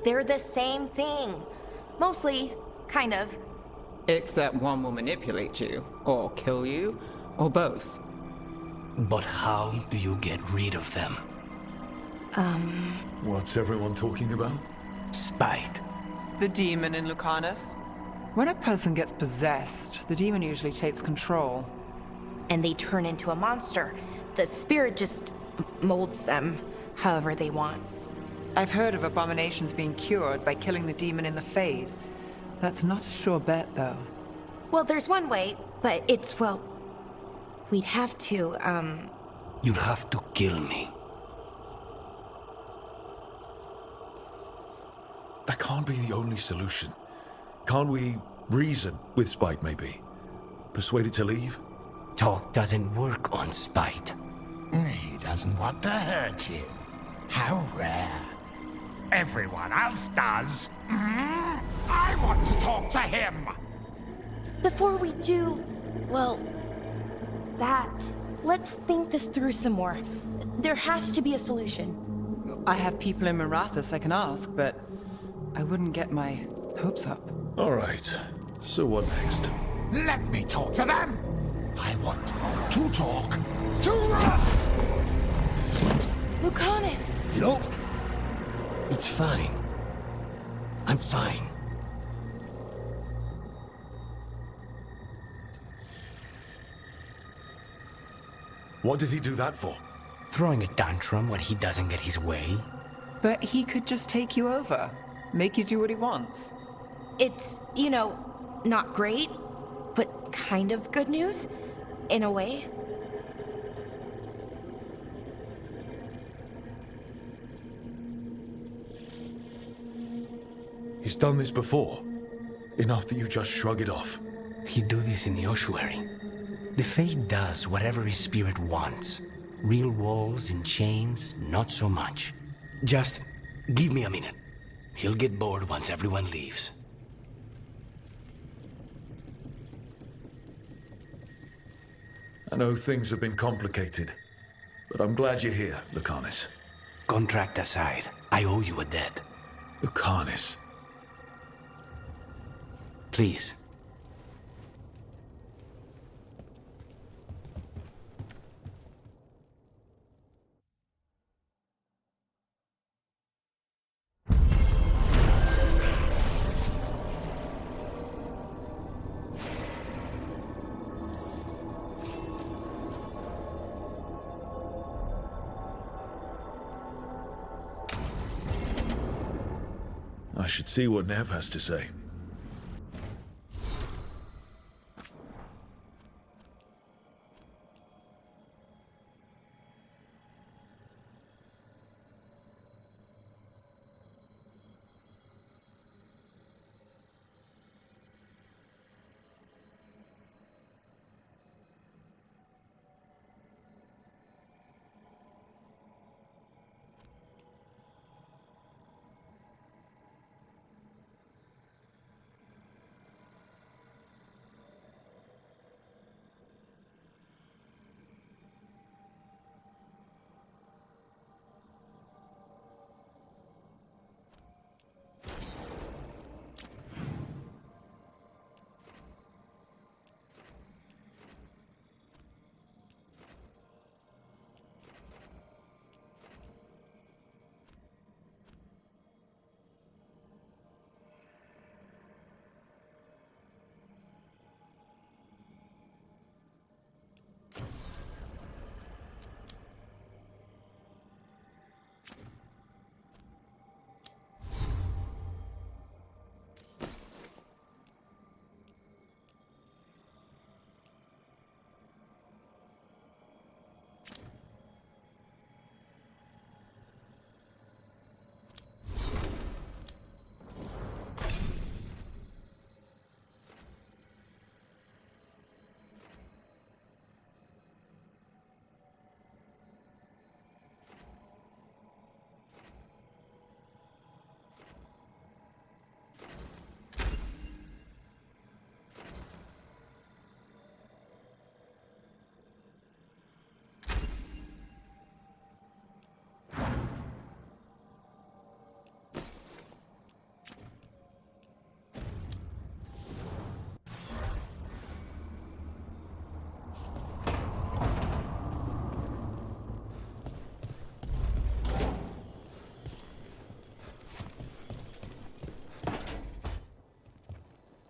They're the same thing. Mostly, kind of. Except one will manipulate you, or kill you, or both. But how do you get rid of them? What's everyone talking about? Spite. The demon in Lucanus. When a person gets possessed, the demon usually takes control. And they turn into a monster. The spirit just molds them however they want. I've heard of abominations being cured by killing the demon in the Fade. That's not a sure bet, though. Well, there's one way, but it's, well... We'd have to, You'll have to kill me. That can't be the only solution. Can't we reason with Spite, maybe? Persuade it to leave? Talk doesn't work on Spite. He doesn't want to hurt you. How rare. Everyone else does. I want to talk to him. Before we do, well, let's think this through some more. There has to be a solution. I have people in Marathas I can ask, but I wouldn't get my hopes up. All right. So what next? Let me talk to them! I want to talk to... Lucanus! Nope. It's fine. I'm fine. What did he do that for? Throwing a tantrum when he doesn't get his way? But he could just take you over, make you do what he wants. It's, not great, but kind of good news, in a way. He's done this before. Enough that you just shrug it off. He'd do this in the ossuary. The Fate does whatever his spirit wants. Real walls and chains, not so much. Just give me a minute. He'll get bored once everyone leaves. I know things have been complicated, but I'm glad you're here, Lucanus. Contract aside, I owe you a debt. Lucanus. Please. I should see what Nev has to say.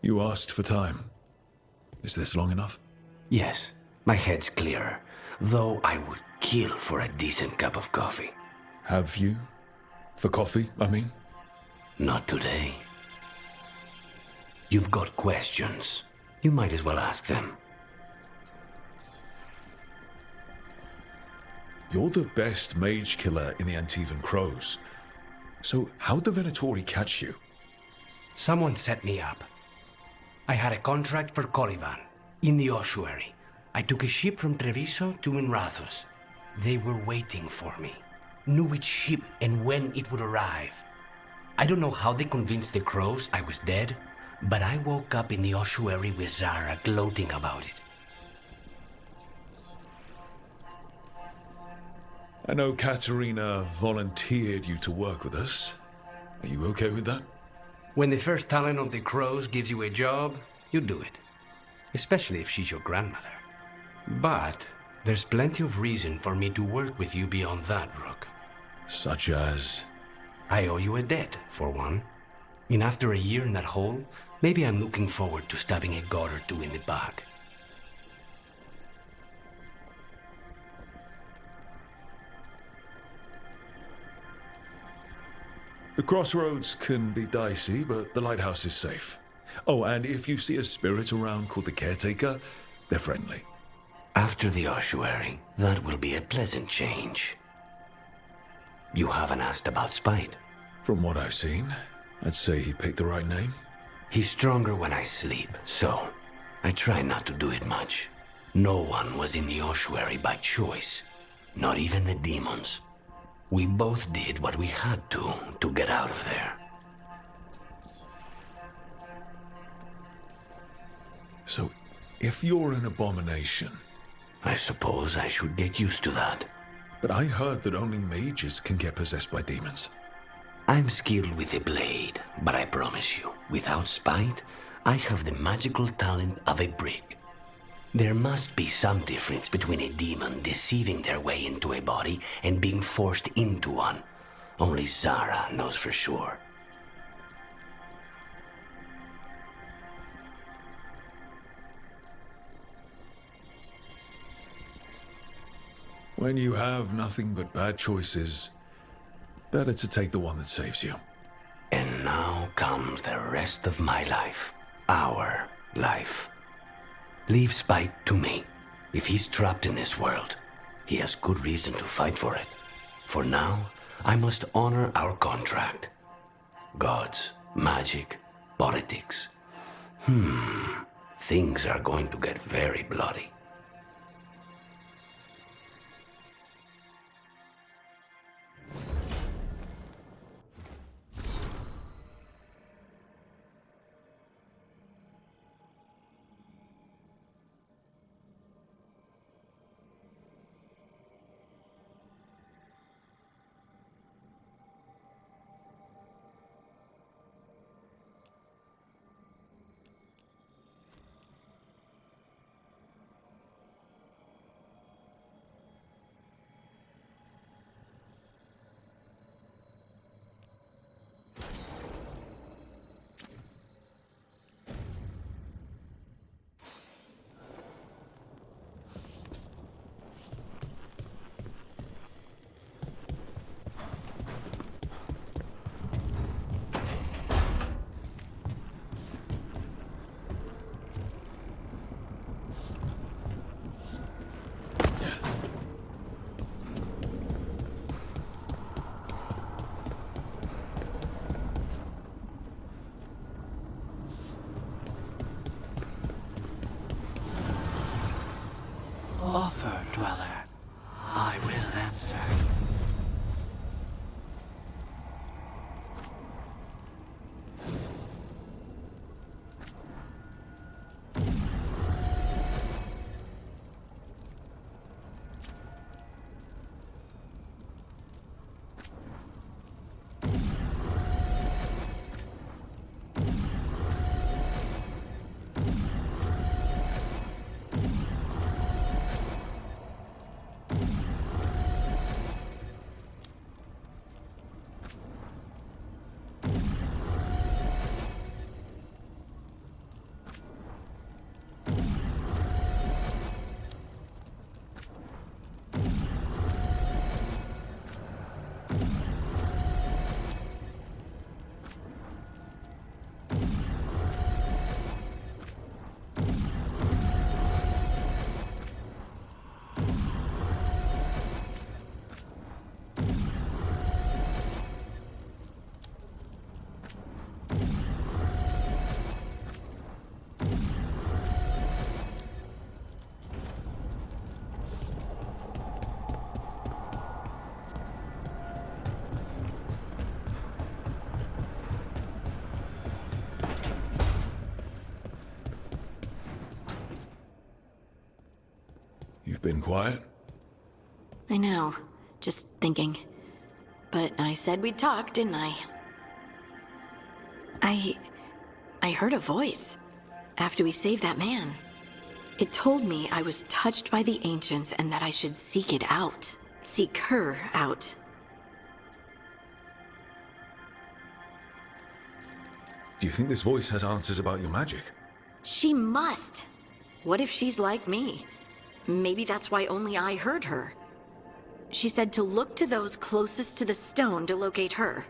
You asked for time. Is this long enough? Yes, my head's clearer. Though I would kill for a decent cup of coffee. Have you? For coffee, I mean? Not today. You've got questions. You might as well ask them. You're the best mage killer in the Antivan Crows. So how'd the Venatori catch you? Someone set me up. I had a contract for Colivan, in the ossuary. I took a ship from Treviso to Minrathus. They were waiting for me. Knew which ship and when it would arrive. I don't know how they convinced the Crows I was dead, but I woke up in the ossuary with Zara gloating about it. I know Katerina volunteered you to work with us. Are you okay with that? When the first talent of the Crows gives you a job, you do it. Especially if she's your grandmother. But there's plenty of reason for me to work with you beyond that, Rook. Such as? I owe you a debt, for one. And after a year in that hole, maybe I'm looking forward to stabbing a god or two in the back. The crossroads can be dicey, but the lighthouse is safe. Oh, and if you see a spirit around called the Caretaker, they're friendly. After the ossuary, that will be a pleasant change. You haven't asked about Spite. From what I've seen, I'd say he picked the right name. He's stronger when I sleep, so I try not to do it much. No one was in the ossuary by choice, not even the demons. We both did what we had to get out of there. So, if you're an abomination... I suppose I should get used to that. But I heard that only mages can get possessed by demons. I'm skilled with a blade, but I promise you, without Spite, I have the magical talent of a brick. There must be some difference between a demon deceiving their way into a body and being forced into one. Only Zara knows for sure. When you have nothing but bad choices, better to take the one that saves you. And now comes the rest of my life. Our life. Leave Spite to me. If he's trapped in this world, he has good reason to fight for it. For now, I must honor our contract. Gods, magic, politics. Things are going to get very bloody. Offer, dweller. I will answer. You've been quiet? I know. Just thinking. But I said we'd talk, didn't I? I heard a voice. After we saved that man. It told me I was touched by the Ancients and that I should seek it out. Seek her out. Do you think this voice has answers about your magic? She must! What if she's like me? Maybe that's why only I heard her. She said to look to those closest to the stone to locate her.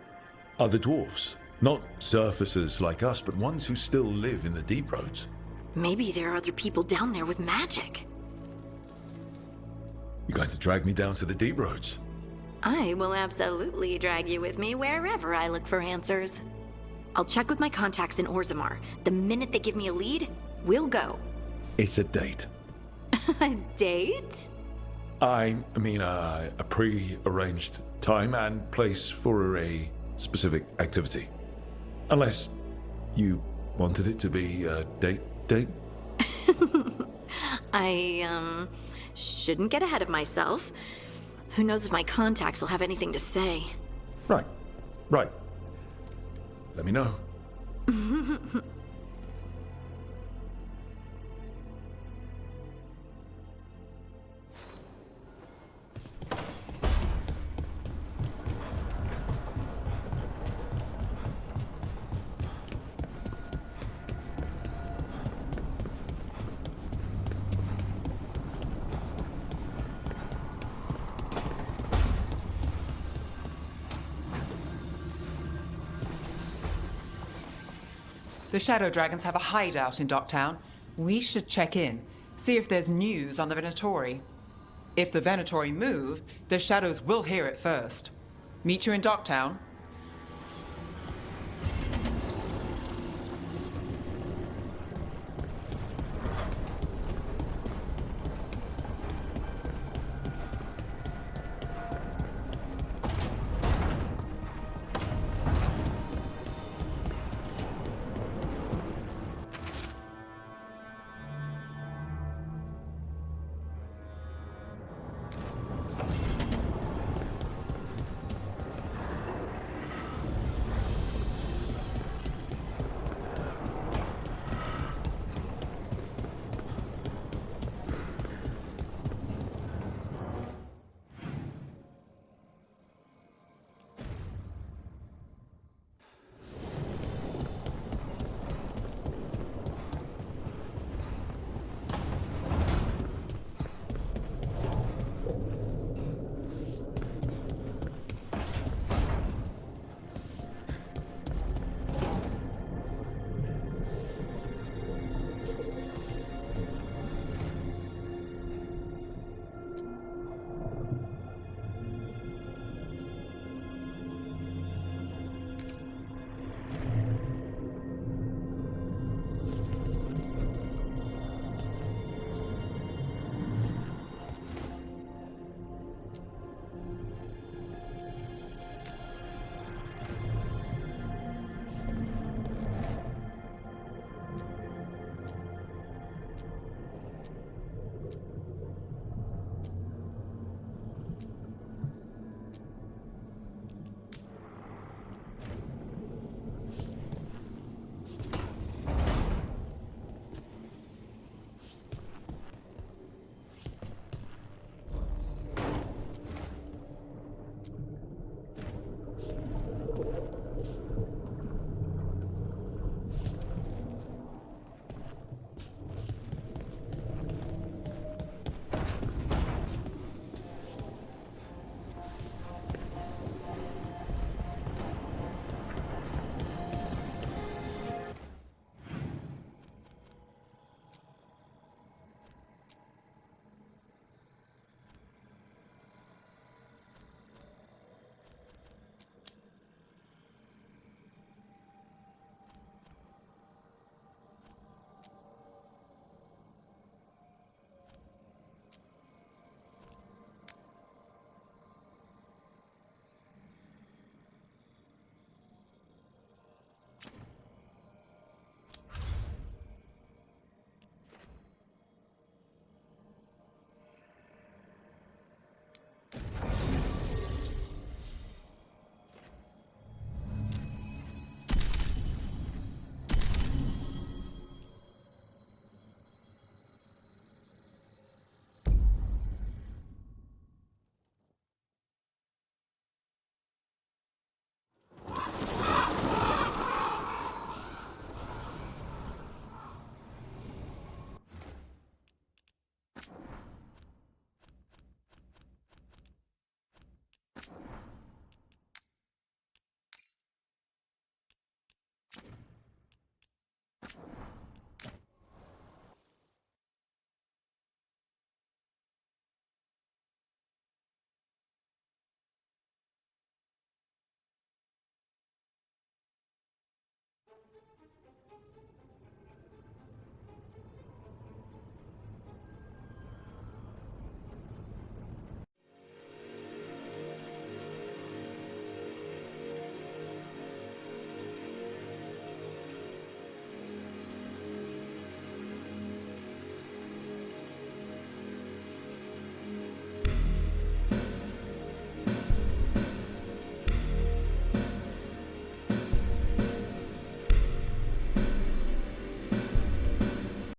Other dwarves. Not surfacers like us, but ones who still live in the deep roads. Maybe there are other people down there with magic. You're going to drag me down to the deep roads? I will absolutely drag you with me wherever I look for answers. I'll check with my contacts in Orzammar. The minute they give me a lead, we'll go. It's a date. A date? I mean, a pre-arranged time and place for a specific activity. Unless you wanted it to be a date? I, shouldn't get ahead of myself. Who knows if my contacts will have anything to say. Right. Let me know. The Shadow Dragons have a hideout in Docktown. We should check in, see if there's news on the Venatori. If the Venatori move, the Shadows will hear it first. Meet you in Docktown.